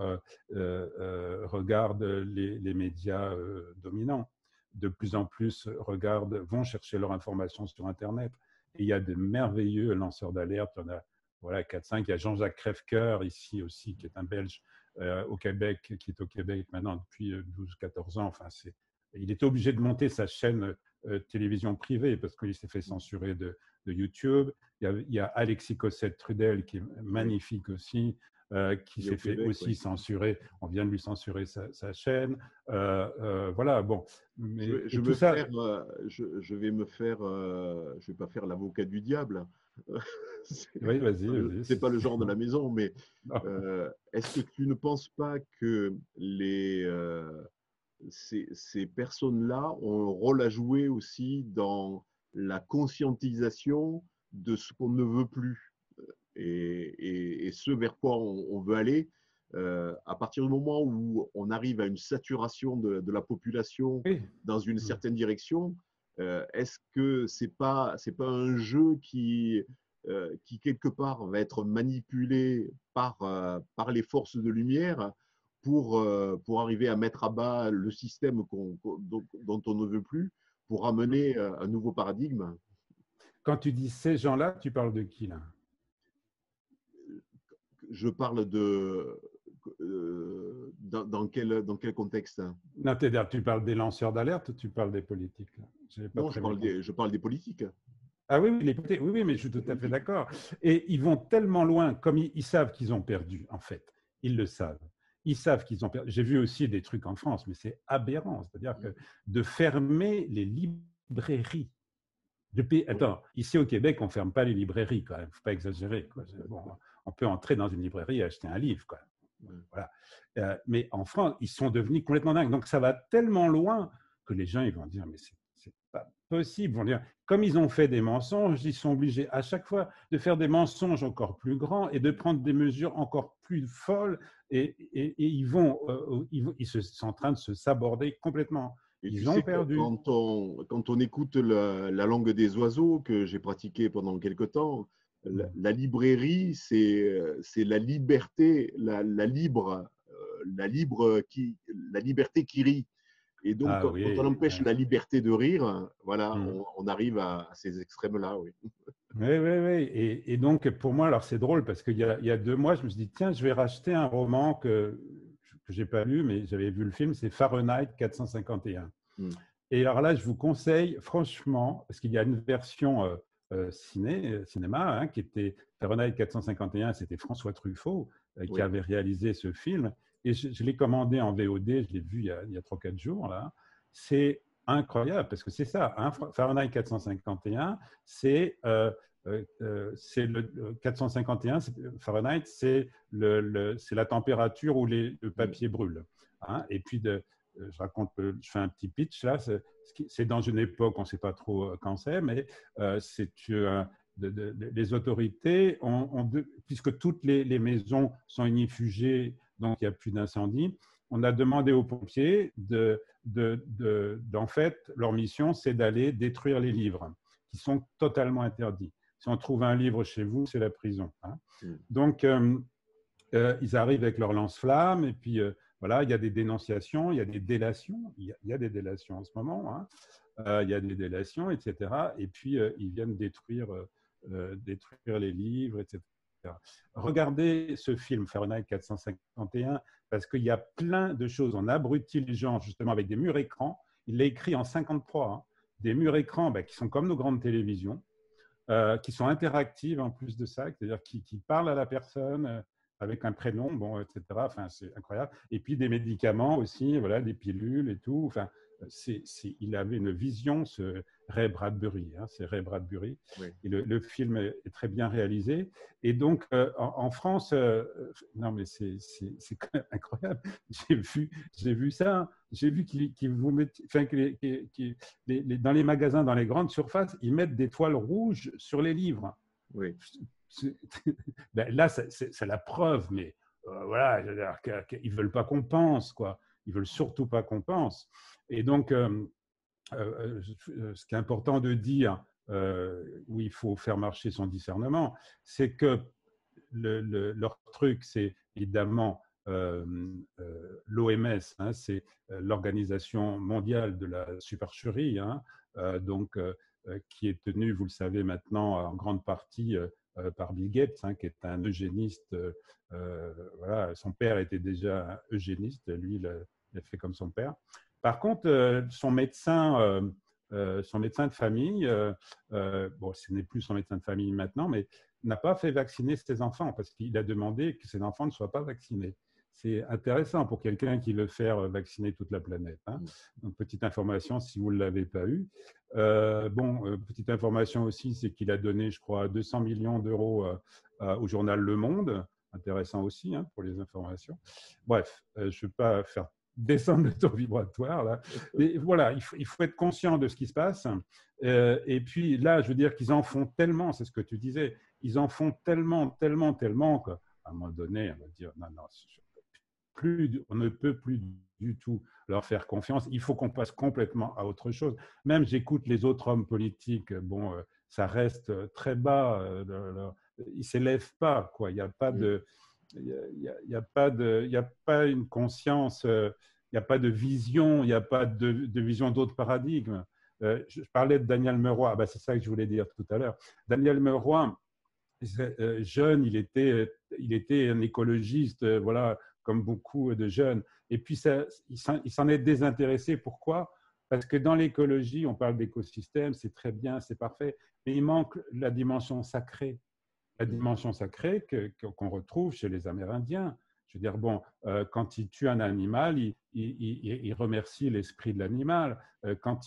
regardent les médias dominants. De plus en plus vont chercher leur information sur Internet. Et il y a de merveilleux lanceurs d'alerte. Il y en a voilà, 4-5. Il y a Jean-Jacques Crèvecoeur, ici aussi, qui est un Belge, au Québec, qui est au Québec maintenant depuis 12-14 ans. Enfin, il était obligé de monter sa chaîne télévision privée parce qu'il s'est fait censurer de YouTube. Il y a Alexis Cossette-Trudel qui est magnifique aussi, qui s'est fait aussi censurer. On vient de lui censurer sa chaîne. Voilà, bon. Mais, je vais pas faire l'avocat du diable. Oui, vas-y. C'est pas le genre de la maison, mais est-ce que tu ne penses pas que ces personnes-là ont un rôle à jouer aussi dans la conscientisation de ce qu'on ne veut plus et ce vers quoi on veut aller à partir du moment où on arrive à une saturation de la population dans une certaine direction, est-ce que c'est pas un jeu qui quelque part va être manipulé par les forces de lumière pour arriver à mettre à bas le système dont on ne veut plus, pour amener un nouveau paradigme? Quand tu dis ces gens-là, tu parles de qui là? Je parle dans quel contexte? Non, tu parles des lanceurs d'alerte ou tu parles des politiques là? Non, je parle des politiques. Ah oui, oui, mais je suis tout à fait d'accord. Et ils vont tellement loin, comme ils savent qu'ils ont perdu, en fait. Ils le savent. Ils savent qu'ils ont perdu. J'ai vu aussi des trucs en France, mais c'est aberrant. C'est-à-dire que de fermer les librairies. Attends, ici au Québec, on ne ferme pas les librairies, quand même. Il ne faut pas exagérer. Quoi. Bon, on peut entrer dans une librairie et acheter un livre. Quoi. Voilà. Mais en France, ils sont devenus complètement dingues. Donc ça va tellement loin que les gens ils vont dire, mais c'est pas possible. Ils vont dire, comme ils ont fait des mensonges, ils sont obligés à chaque fois de faire des mensonges encore plus grands et de prendre des mesures encore plus folles. Et ils sont en train de se saborder complètement. Et ils tu ont sais, perdu. quand on écoute la langue des oiseaux, que j'ai pratiqué pendant quelque temps, la librairie, c'est la liberté, la liberté qui rit. Et donc, Ah quand on oui. empêche la liberté de rire, voilà, Hmm. on arrive à ces extrêmes-là, oui. Oui, oui, oui. Et donc, pour moi, alors c'est drôle parce il y a 2 mois, je me suis dit, tiens, je vais racheter un roman que je n'ai pas lu, mais j'avais vu le film, c'est Fahrenheit 451. Mm. Et alors là, je vous conseille, franchement, parce qu'il y a une version cinéma, hein, qui était Fahrenheit 451, c'était François Truffaut qui Oui, avait réalisé ce film. Et je l'ai commandé en VOD, je l'ai vu il y a 3-4 jours. Là. C'est incroyable, parce que c'est ça, hein, Fahrenheit 451, c'est le 451, Fahrenheit, c'est la température où le mm. papier brûle. Hein. Et puis, je raconte, je fais un petit pitch là. C'est dans une époque, on ne sait pas trop quand c'est, mais c'est les autorités puisque toutes les maisons sont inifugées, donc il n'y a plus d'incendie. On a demandé aux pompiers d'en fait, leur mission, c'est d'aller détruire les livres qui sont totalement interdits. Si on trouve un livre chez vous, c'est la prison. Hein. Mm. Donc, ils arrivent avec leur lance-flamme et puis voilà, il y a des dénonciations, il y a des délations, il y a des délations en ce moment, hein. Il y a des délations, etc. Et puis ils viennent détruire les livres, etc. Regardez ce film Fahrenheit 451 parce qu'il y a plein de choses. On abrutit les gens justement avec des murs écrans. Il l'a écrit en 53, hein. Des murs écrans qui sont comme nos grandes télévisions, qui sont interactives en plus de ça, c'est-à-dire qui parlent à la personne avec un prénom, bon, etc. Enfin, c'est incroyable. Et puis des médicaments aussi, voilà, des pilules et tout. Enfin, il avait une vision, ce Ray Bradbury, hein, c'est Ray Bradbury. Oui. Et le film est très bien réalisé. Et donc, en France, non, mais c'est quand même incroyable. J'ai vu ça. J'ai vu qu'ils vous mettent, enfin, dans les magasins, dans les grandes surfaces, ils mettent des toiles rouges sur les livres. Oui. Ben là, c'est la preuve, mais voilà, ils ne veulent pas qu'on pense, quoi. Ils veulent surtout pas qu'on pense. Et donc, ce qui est important de dire, où il faut faire marcher son discernement, c'est que leur truc, c'est évidemment l'OMS, hein, c'est l'Organisation mondiale de la supercherie, hein, donc, qui est tenue, vous le savez maintenant, en grande partie par Bill Gates, hein, qui est un eugéniste. Voilà, son père était déjà un eugéniste, lui, il a fait comme son père. Par contre, son médecin de famille, bon, ce n'est plus son médecin de famille maintenant, mais n'a pas fait vacciner ses enfants parce qu'il a demandé que ses enfants ne soient pas vaccinés. C'est intéressant pour quelqu'un qui veut faire vacciner toute la planète. Hein. Donc, petite information si vous ne l'avez pas eu. Petite information aussi, c'est qu'il a donné, je crois, 200 millions d'euros au journal Le Monde. Intéressant aussi, hein, pour les informations. Bref, je ne veux pas faire descendre le taux vibratoire là. Mais voilà, il faut être conscient de ce qui se passe. Et puis là, je veux dire qu'ils en font tellement, c'est ce que tu disais, ils en font tellement, tellement, tellement qu'à un moment donné, on va dire non, non, on ne peut plus du tout leur faire confiance. Il faut qu'on passe complètement à autre chose. Même j'écoute les autres hommes politiques, bon, ça reste très bas, ils ne s'élèvent pas, quoi. Il n'y a pas de, il y a pas une conscience, il n'y a pas de vision, il n'y a pas de vision d'autres paradigmes. Je parlais de Daniel Meroy, ben, c'est ça que je voulais dire tout à l'heure. Daniel Meroy, jeune, il était un écologiste, voilà, comme beaucoup de jeunes. Et puis, il s'en est désintéressé. Pourquoi? Parce que dans l'écologie, on parle d'écosystème, c'est très bien, c'est parfait, mais il manque la dimension sacrée. La dimension sacrée qu'on retrouve chez les Amérindiens. Je veux dire, bon, quand ils tuent un animal, ils remercient l'esprit de l'animal. Quand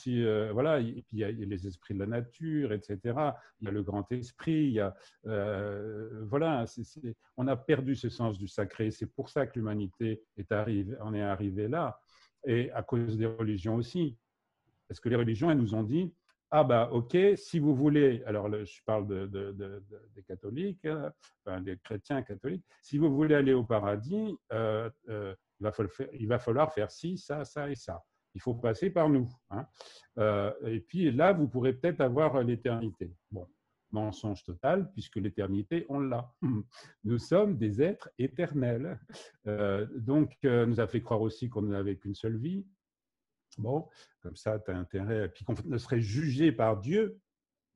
voilà, et puis il y a les esprits de la nature, etc. Il y a le grand esprit. Il y a, voilà, on a perdu ce sens du sacré. C'est pour ça que l'humanité en est arrivé là, et à cause des religions aussi. Parce que les religions, elles nous ont dit, ah bah ok, si vous voulez, alors je parle des catholiques, enfin, des chrétiens catholiques, si vous voulez aller au paradis, il va falloir faire ci, ça, ça et ça. Il faut passer par nous. Hein. Et puis là, vous pourrez peut-être avoir l'éternité. Bon, mensonge total, puisque l'éternité, on l'a. Nous sommes des êtres éternels. Donc, nous a fait croire aussi qu'on n'avait qu'une seule vie. Bon, comme ça, tu as intérêt, puis qu'on ne serait jugé par Dieu,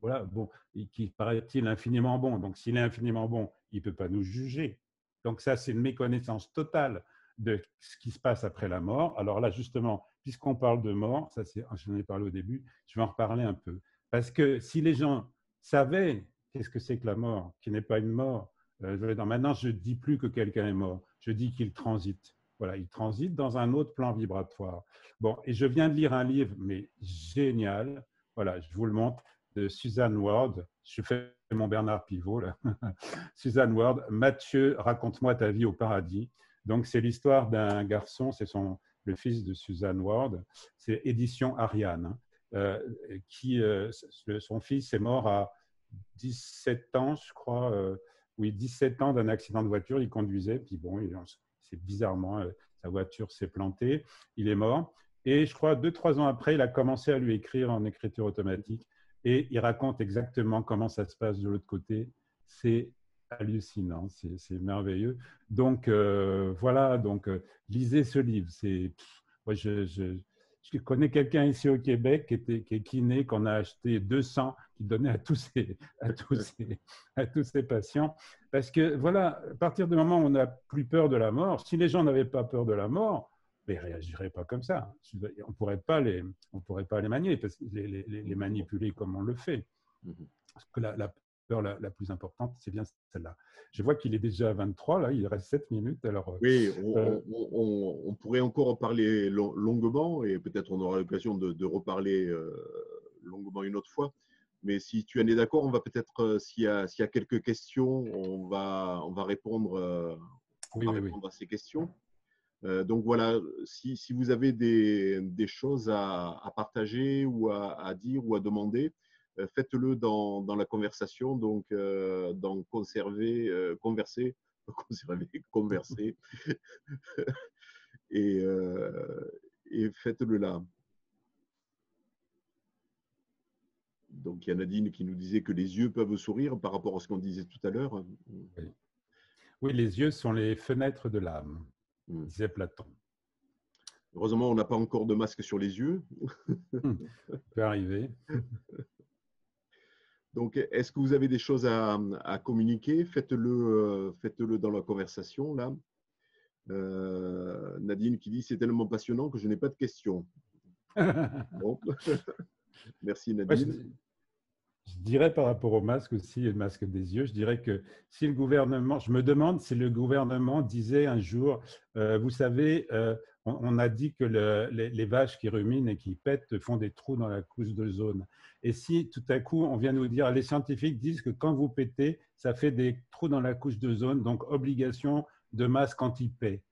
voilà, bon, qui paraît-il infiniment bon. Donc, s'il est infiniment bon, il ne peut pas nous juger. Donc, ça, c'est une méconnaissance totale de ce qui se passe après la mort. Alors là, justement, puisqu'on parle de mort, ça, j'en ai parlé au début, je vais en reparler un peu. Parce que si les gens savaient qu'est-ce que c'est que la mort, qui n'est pas une mort, maintenant, je ne dis plus que quelqu'un est mort, je dis qu'il transite. Voilà, il transite dans un autre plan vibratoire. Bon, et je viens de lire un livre, mais génial. Voilà, je vous le montre, de Suzanne Ward. Je fais mon Bernard Pivot, là. Suzanne Ward, Mathieu, raconte-moi ta vie au paradis. Donc, c'est l'histoire d'un garçon, c'est le fils de Suzanne Ward, c'est édition Ariane, hein, son fils est mort à 17 ans, je crois, oui, 17 ans d'un accident de voiture, il conduisait, puis bon, c'est bizarrement, sa voiture s'est plantée, il est mort. Et je crois 2-3 ans après, il a commencé à lui écrire en écriture automatique et il raconte exactement comment ça se passe de l'autre côté. C'est hallucinant, c'est merveilleux. Donc voilà, donc lisez ce livre. Moi, je connais quelqu'un ici au Québec qui est kiné, qu'on a acheté 200, qui donnait à tous ses patients. Parce que voilà, à partir du moment où on n'a plus peur de la mort, si les gens n'avaient pas peur de la mort, mais ils ne réagiraient pas comme ça. On ne pourrait pas les manier, les manipuler comme on le fait. Parce que la peur la plus importante, c'est bien celle-là. Je vois qu'il est déjà à 23, là, il reste 7 minutes. Alors, Oui, on pourrait encore en parler longuement et peut-être on aura l'occasion de reparler longuement une autre fois. Mais si tu en es d'accord, on va peut-être, s'il y a quelques questions, on va répondre, oui, oui, oui. à ces questions. Donc voilà, si vous avez des choses à partager ou à dire ou à demander, faites-le dans la conversation, donc dans converser, converser, et, et faites-le là. Donc il y a Nadine qui nous disait que les yeux peuvent sourire par rapport à ce qu'on disait tout à l'heure. Oui. Oui, les yeux sont les fenêtres de l'âme, disait Platon. Heureusement, on n'a pas encore de masque sur les yeux. Ça peut arriver. Donc, est-ce que vous avez des choses à communiquer? Faites-le dans la conversation, là. Nadine qui dit « C'est tellement passionnant que je n'ai pas de questions. » Bon. Merci Nadine. Je dirais par rapport au masque aussi, le masque des yeux, je dirais que si le gouvernement, je me demande si le gouvernement disait un jour, vous savez, on a dit que les vaches qui ruminent et qui pètent font des trous dans la couche d'ozone. Et si tout à coup on vient nous dire, les scientifiques disent que quand vous pétez, ça fait des trous dans la couche d'ozone, donc obligation de masque anti-paix.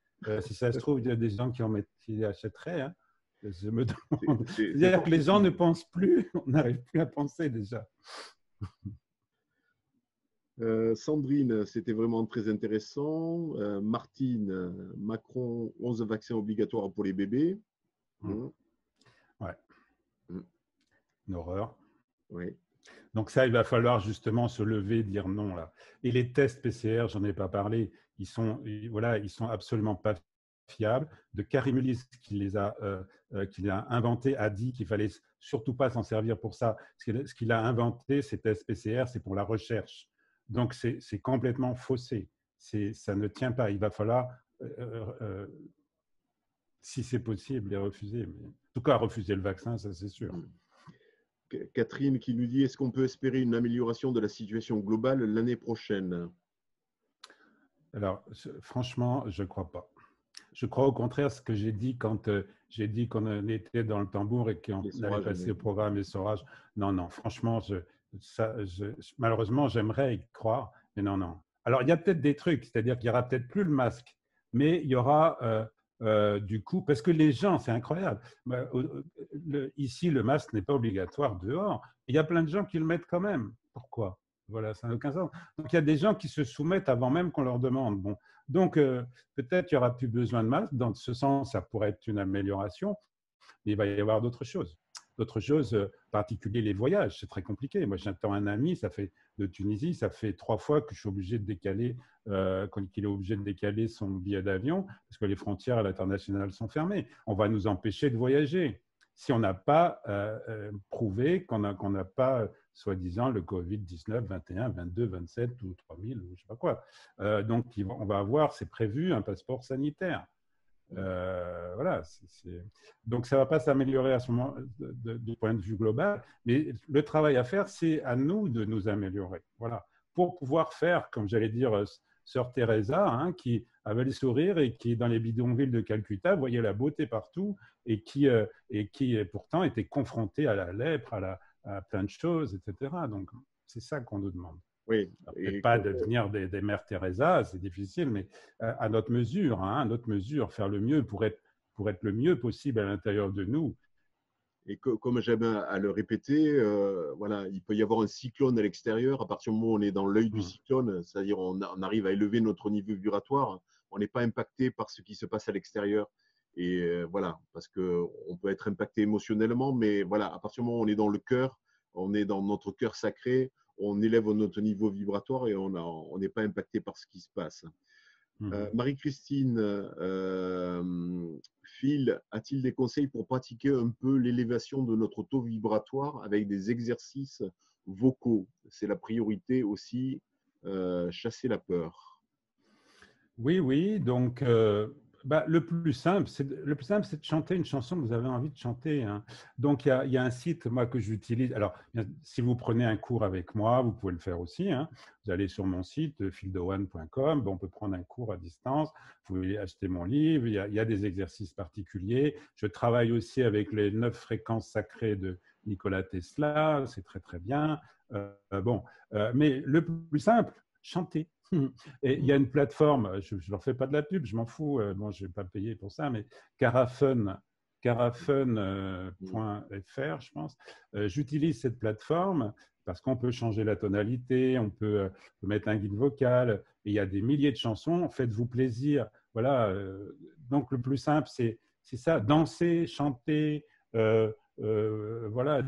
Si ça se trouve, il y a des gens qui achèteraient. Hein. Je me demande. C'est-à-dire que les gens ne pensent plus, on n'arrive plus à penser déjà. Sandrine, c'était vraiment très intéressant. Martine, Macron, 11 vaccins obligatoires pour les bébés. Ouais. Une horreur. Oui. Donc ça, il va falloir justement se lever, dire non là. Et les tests PCR, j'en ai pas parlé, ils sont absolument pas fiables. De Karimulis qui les a inventé a dit qu'il fallait surtout pas s'en servir pour ça. Ce qu'il a inventé, ces tests PCR, c'est pour la recherche. Donc c'est complètement faussé. Ça ne tient pas. Il va falloir, si c'est possible, les refuser. Mais, en tout cas, refuser le vaccin, ça c'est sûr. Catherine qui nous dit « Est-ce qu'on peut espérer une amélioration de la situation globale l'année prochaine ?» Alors, franchement, je ne crois pas. Je crois au contraire ce que j'ai dit quand j'ai dit qu'on était dans le tambour et qu'on allait passer au programme Essorage. Non, franchement, malheureusement, j'aimerais y croire, mais non. Alors, il y a peut-être des trucs, c'est-à-dire qu'il n'y aura peut-être plus le masque, mais il y aura du coup, parce que les gens, c'est incroyable, ici, le masque n'est pas obligatoire dehors. Il y a plein de gens qui le mettent quand même. Pourquoi ? Voilà, ça n'a aucun sens. Donc, il y a des gens qui se soumettent avant même qu'on leur demande. Bon, donc, peut-être qu'il n'y aura plus besoin de masque. Dans ce sens, ça pourrait être une amélioration. Mais il va y avoir d'autres choses. D'autres choses, en particulier les voyages. C'est très compliqué. Moi, j'attends un ami de Tunisie. Ça fait 3 fois que je suis obligé de décaler, qu'il est obligé de décaler son billet d'avion parce que les frontières à l'international sont fermées. On va nous empêcher de voyager. si on n'a pas prouvé qu'on n'a pas, soi-disant, le Covid-19, 21, 22, 27 ou 3000 ou je ne sais pas quoi. Donc, on va avoir, c'est prévu, un passeport sanitaire. Voilà, donc ça ne va pas s'améliorer à ce moment du point de vue global, mais le travail à faire, c'est à nous de nous améliorer. Voilà, pour pouvoir faire, comme j'allais dire, Sœur Teresa, hein, qui avait le sourire et qui, dans les bidonvilles de Calcutta, voyait la beauté partout et qui pourtant était confrontée à la lèpre, à plein de choses, etc. Donc, c'est ça qu'on nous demande. Oui. Peut-être pas devenir des mères Teresa, c'est difficile, mais à notre mesure, hein, à notre mesure, faire le mieux pour être le mieux possible à l'intérieur de nous. Et comme j'aime à le répéter, voilà, il peut y avoir un cyclone à l'extérieur. À partir du moment où on est dans l'œil du cyclone, c'est-à-dire on arrive à élever notre niveau vibratoire, on n'est pas impacté par ce qui se passe à l'extérieur. Et voilà, parce qu'on peut être impacté émotionnellement, mais voilà, à partir du moment où on est dans le cœur, on est dans notre cœur sacré, on élève notre niveau vibratoire et on n'est pas impacté par ce qui se passe. Marie-Christine, Phil a-t-il des conseils pour pratiquer un peu l'élévation de notre taux vibratoire avec des exercices vocaux? C'est la priorité aussi, chasser la peur. Oui, oui. Donc, le plus simple, c'est de chanter une chanson que vous avez envie de chanter, hein. Donc, il y a un site, moi, que j'utilise. Alors, si vous prenez un cours avec moi, vous pouvez le faire aussi, hein. Vous allez sur mon site, phildowan.com. Bon, on peut prendre un cours à distance. Vous pouvez acheter mon livre. Il y a des exercices particuliers. Je travaille aussi avec les 9 fréquences sacrées de Nikola Tesla. C'est très, très bien. Mais le plus simple, chanter. Et il y a une plateforme, je ne leur fais pas de la pub, je m'en fous, bon, je ne vais pas payer pour ça, mais Carafun.fr, je pense. J'utilise cette plateforme parce qu'on peut changer la tonalité, on peut mettre un guide vocal, et il y a des milliers de chansons, faites-vous plaisir. Voilà, donc le plus simple, c'est ça, danser, chanter, voilà,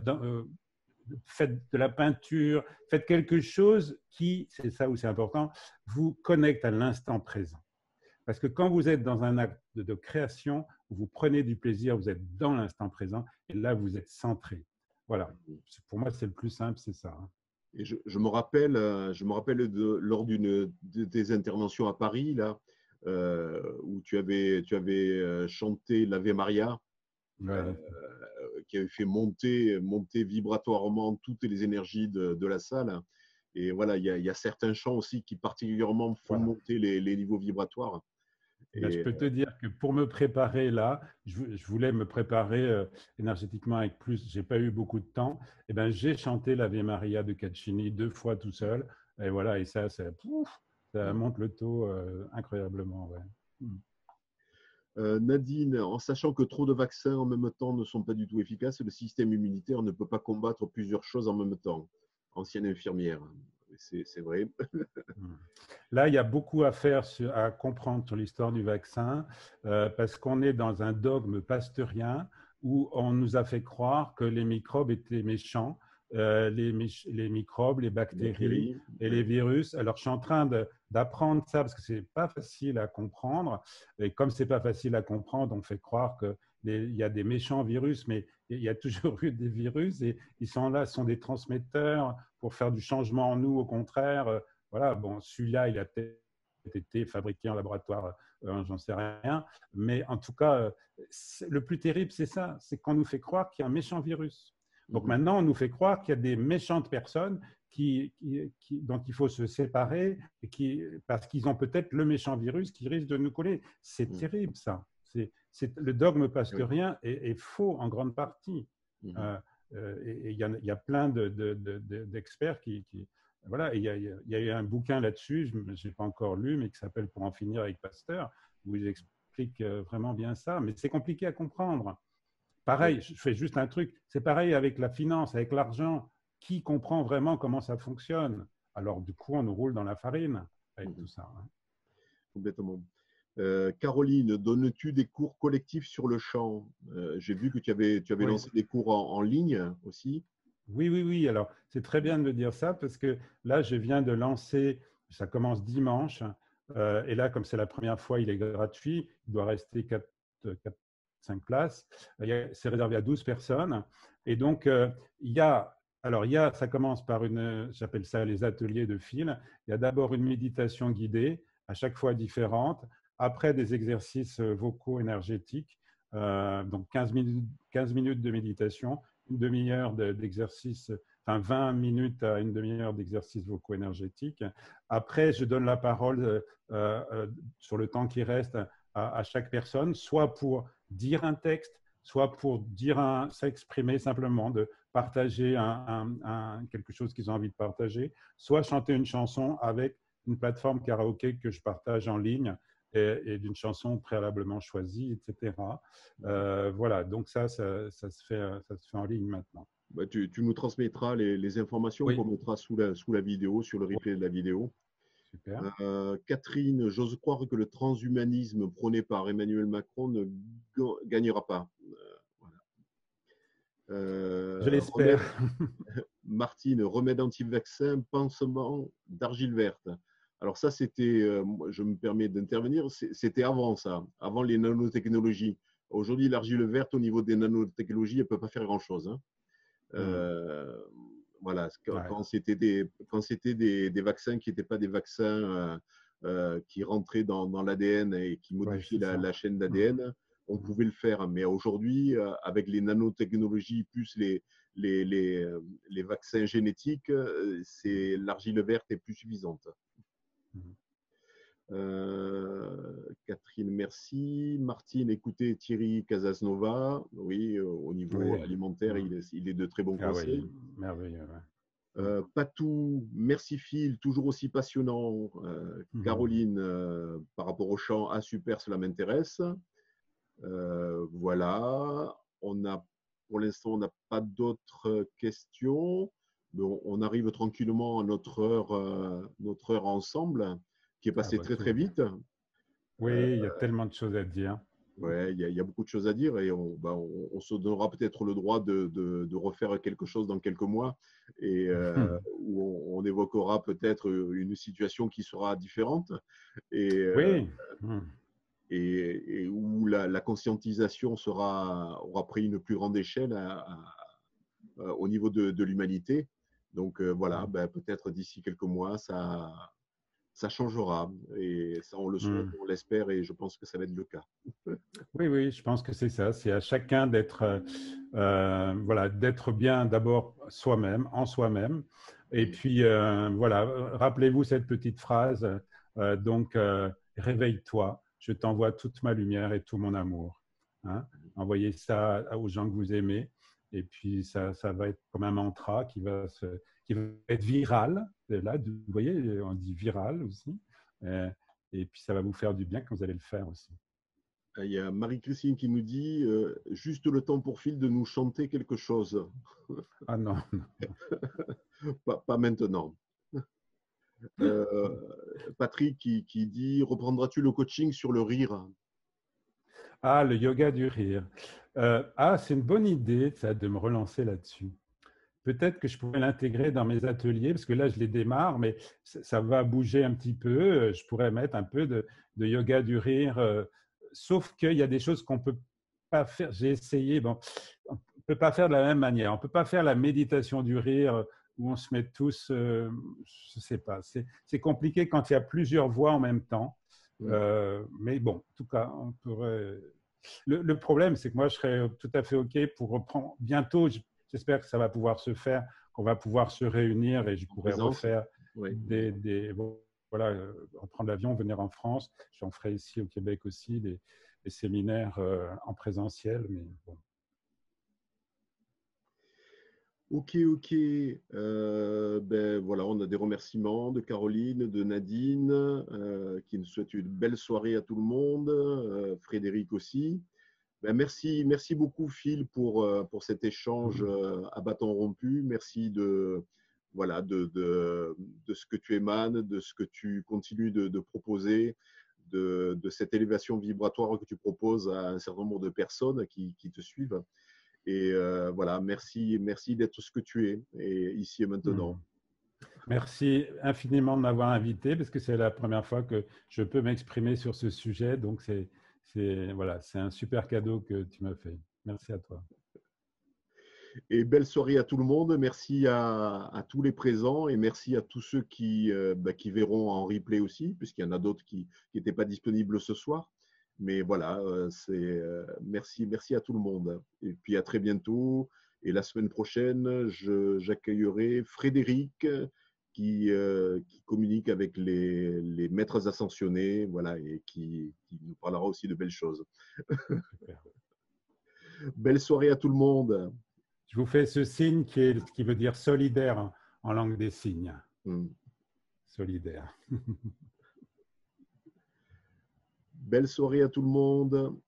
faites de la peinture, faites quelque chose qui, c'est ça où c'est important, vous connecte à l'instant présent. Parce que quand vous êtes dans un acte de création, vous prenez du plaisir, vous êtes dans l'instant présent, et là, vous êtes centré. Voilà. Pour moi, c'est le plus simple, c'est ça. Et je me rappelle lors d'une de tes interventions à Paris, là, où tu avais chanté l'Ave Maria. Ouais. Qui avait fait monter vibratoirement toutes les énergies de la salle. Et voilà, il y a certains chants aussi qui particulièrement font monter les niveaux vibratoires. Je peux te dire que pour me préparer là, je voulais me préparer énergétiquement avec plus, j'ai pas eu beaucoup de temps, et ben j'ai chanté l'Ave Maria de Caccini 2 fois tout seul, et voilà, et ça monte le taux incroyablement. Ouais. Nadine, en sachant que trop de vaccins en même temps ne sont pas du tout efficaces, le système immunitaire ne peut pas combattre plusieurs choses en même temps. Ancienne infirmière, c'est vrai. Là, il y a beaucoup à faire, à comprendre sur l'histoire du vaccin, parce qu'on est dans un dogme pasteurien où on nous a fait croire que les microbes étaient méchants, les microbes, les bactéries et les virus. Alors, je suis en train d'apprendre ça parce que c'est pas facile à comprendre. Et comme c'est pas facile à comprendre, on fait croire qu'il y a des méchants virus, mais il y a toujours eu des virus et ils sont là, sont des transmetteurs pour faire du changement en nous, au contraire. Voilà, bon, celui-là, il a peut-être été fabriqué en laboratoire, j'en sais rien. Mais en tout cas, le plus terrible, c'est ça, c'est qu'on nous fait croire qu'il y a un méchant virus. Donc maintenant, on nous fait croire qu'il y a des méchantes personnes dont il faut se séparer parce qu'ils ont peut-être le méchant virus qui risque de nous coller. C'est terrible, ça. Le dogme pasteurien est faux en grande partie. Et il y a plein d'experts qui voilà, il y a eu un bouquin là-dessus, je n'ai pas encore lu, mais qui s'appelle Pour en finir avec Pasteur, où ils expliquent vraiment bien ça. Mais c'est compliqué à comprendre. Pareil, je fais juste un truc, c'est pareil avec la finance, avec l'argent. Qui comprend vraiment comment ça fonctionne? Alors, du coup, on nous roule dans la farine avec tout ça. Complètement. Caroline, donnes-tu des cours collectifs sur le chant? J'ai vu que tu avais lancé des cours en ligne aussi. Oui. Alors, c'est très bien de me dire ça parce que là, je viens de lancer, ça commence dimanche. Et là, comme c'est la première fois, il est gratuit. Il doit rester 5 places. C'est réservé à 12 personnes. Et donc, ça commence par j'appelle ça les ateliers de fil. Il y a d'abord une méditation guidée, à chaque fois différente. Après, des exercices vocaux énergétiques, donc 15 minutes de méditation, une demi-heure d'exercice, enfin 20 minutes à une demi-heure d'exercice vocaux énergétiques. Après, je donne la parole sur le temps qui reste à chaque personne, soit pour dire un texte, soit pour s'exprimer simplement, de partager quelque chose qu'ils ont envie de partager, soit chanter une chanson avec une plateforme karaoké que je partage en ligne et d'une chanson préalablement choisie, etc. Voilà, donc ça se fait en ligne maintenant. Bah, tu nous transmettras les informations Oui, qu'on mettra sous la vidéo, sur le replay de la vidéo. super. Catherine, j'ose croire que le transhumanisme prôné par Emmanuel Macron ne gagnera pas. Voilà. Je l'espère. Martine, remède anti-vaccin, pansement d'argile verte. Alors ça, c'était, je me permets d'intervenir, c'était avant ça, avant les nanotechnologies. Aujourd'hui, l'argile verte, au niveau des nanotechnologies, elle ne peut pas faire grand-chose. Hein. Voilà, quand c'était des vaccins qui n'étaient pas des vaccins qui rentraient dans l'ADN et qui modifiaient la chaîne d'ADN, on pouvait le faire. Mais aujourd'hui, avec les nanotechnologies plus les vaccins génétiques, l'argile verte est plus suffisante. Catherine, merci. Martine, écoutez Thierry Casasnova. Oui, au niveau alimentaire, il est de très bons conseils. Oui, merveilleux. Patou, merci Phil, toujours aussi passionnant. Caroline, par rapport au chant, super, cela m'intéresse. Voilà. Pour l'instant, on n'a pas d'autres questions. Bon, on arrive tranquillement à notre heure ensemble, qui est passée très vite. Oui, il y a tellement de choses à dire. Ouais, il y a beaucoup de choses à dire et on se donnera peut-être le droit de refaire quelque chose dans quelques mois et où on évoquera peut-être une situation qui sera différente et, oui. Et où la conscientisation aura pris une plus grande échelle au niveau de l'humanité. Donc voilà, peut-être d'ici quelques mois, ça changera et ça, on le souhaite, on l'espère et je pense que ça va être le cas. Oui, je pense que c'est ça. C'est à chacun d'être d'être bien d'abord soi-même, en soi-même. Et puis, rappelez-vous cette petite phrase. Réveille-toi, je t'envoie toute ma lumière et tout mon amour. Hein? Envoyez ça aux gens que vous aimez. Et puis, ça va être comme un mantra qui va être viral. Là, vous voyez, on dit viral aussi. Et puis, ça va vous faire du bien quand vous allez le faire aussi. Il y a Marie-Christine qui nous dit juste le temps pour Phil de nous chanter quelque chose. Ah non. Pas maintenant. Patrick qui dit reprendras-tu le coaching sur le rire? Ah, le yoga du rire. C'est une bonne idée, ça, de me relancer là-dessus. Peut-être que je pourrais l'intégrer dans mes ateliers, parce que là, je les démarre, mais ça va bouger un petit peu. Je pourrais mettre un peu de yoga du rire, sauf qu'il y a des choses qu'on ne peut pas faire. J'ai essayé, on ne peut pas faire de la même manière. On ne peut pas faire la méditation du rire où on se met tous, je ne sais pas. C'est compliqué quand il y a plusieurs voix en même temps. Mais bon, en tout cas, on pourrait… Le problème, c'est que moi, je serais tout à fait OK pour reprendre bientôt. J'espère que ça va pouvoir se faire, qu'on va pouvoir se réunir et je pourrais refaire reprendre l'avion, venir en France. J'en ferai ici au Québec aussi des séminaires en présentiel. Mais bon. Ok. Voilà, on a des remerciements de Caroline, de Nadine, qui nous souhaitent une belle soirée à tout le monde, Frédéric aussi. Merci beaucoup Phil pour cet échange à bâton rompu. Merci de ce que tu émanes, de ce que tu continues de proposer, de cette élévation vibratoire que tu proposes à un certain nombre de personnes qui te suivent. Et merci d'être ce que tu es et ici et maintenant. Merci infiniment de m'avoir invité parce que c'est la première fois que je peux m'exprimer sur ce sujet. Donc, Voilà, c'est un super cadeau que tu m'as fait. Merci à toi. Et belle soirée à tout le monde. Merci à tous les présents et merci à tous ceux qui verront en replay aussi, puisqu'il y en a d'autres qui n'étaient pas disponibles ce soir. Mais voilà, merci à tout le monde. Et puis à très bientôt. Et la semaine prochaine, j'accueillerai Frédéric qui communique avec les maîtres ascensionnés, voilà, et qui nous parlera aussi de belles choses. Super. Belle soirée à tout le monde. Je vous fais ce signe qui veut dire solidaire en langue des signes. Solidaire. Belle soirée à tout le monde.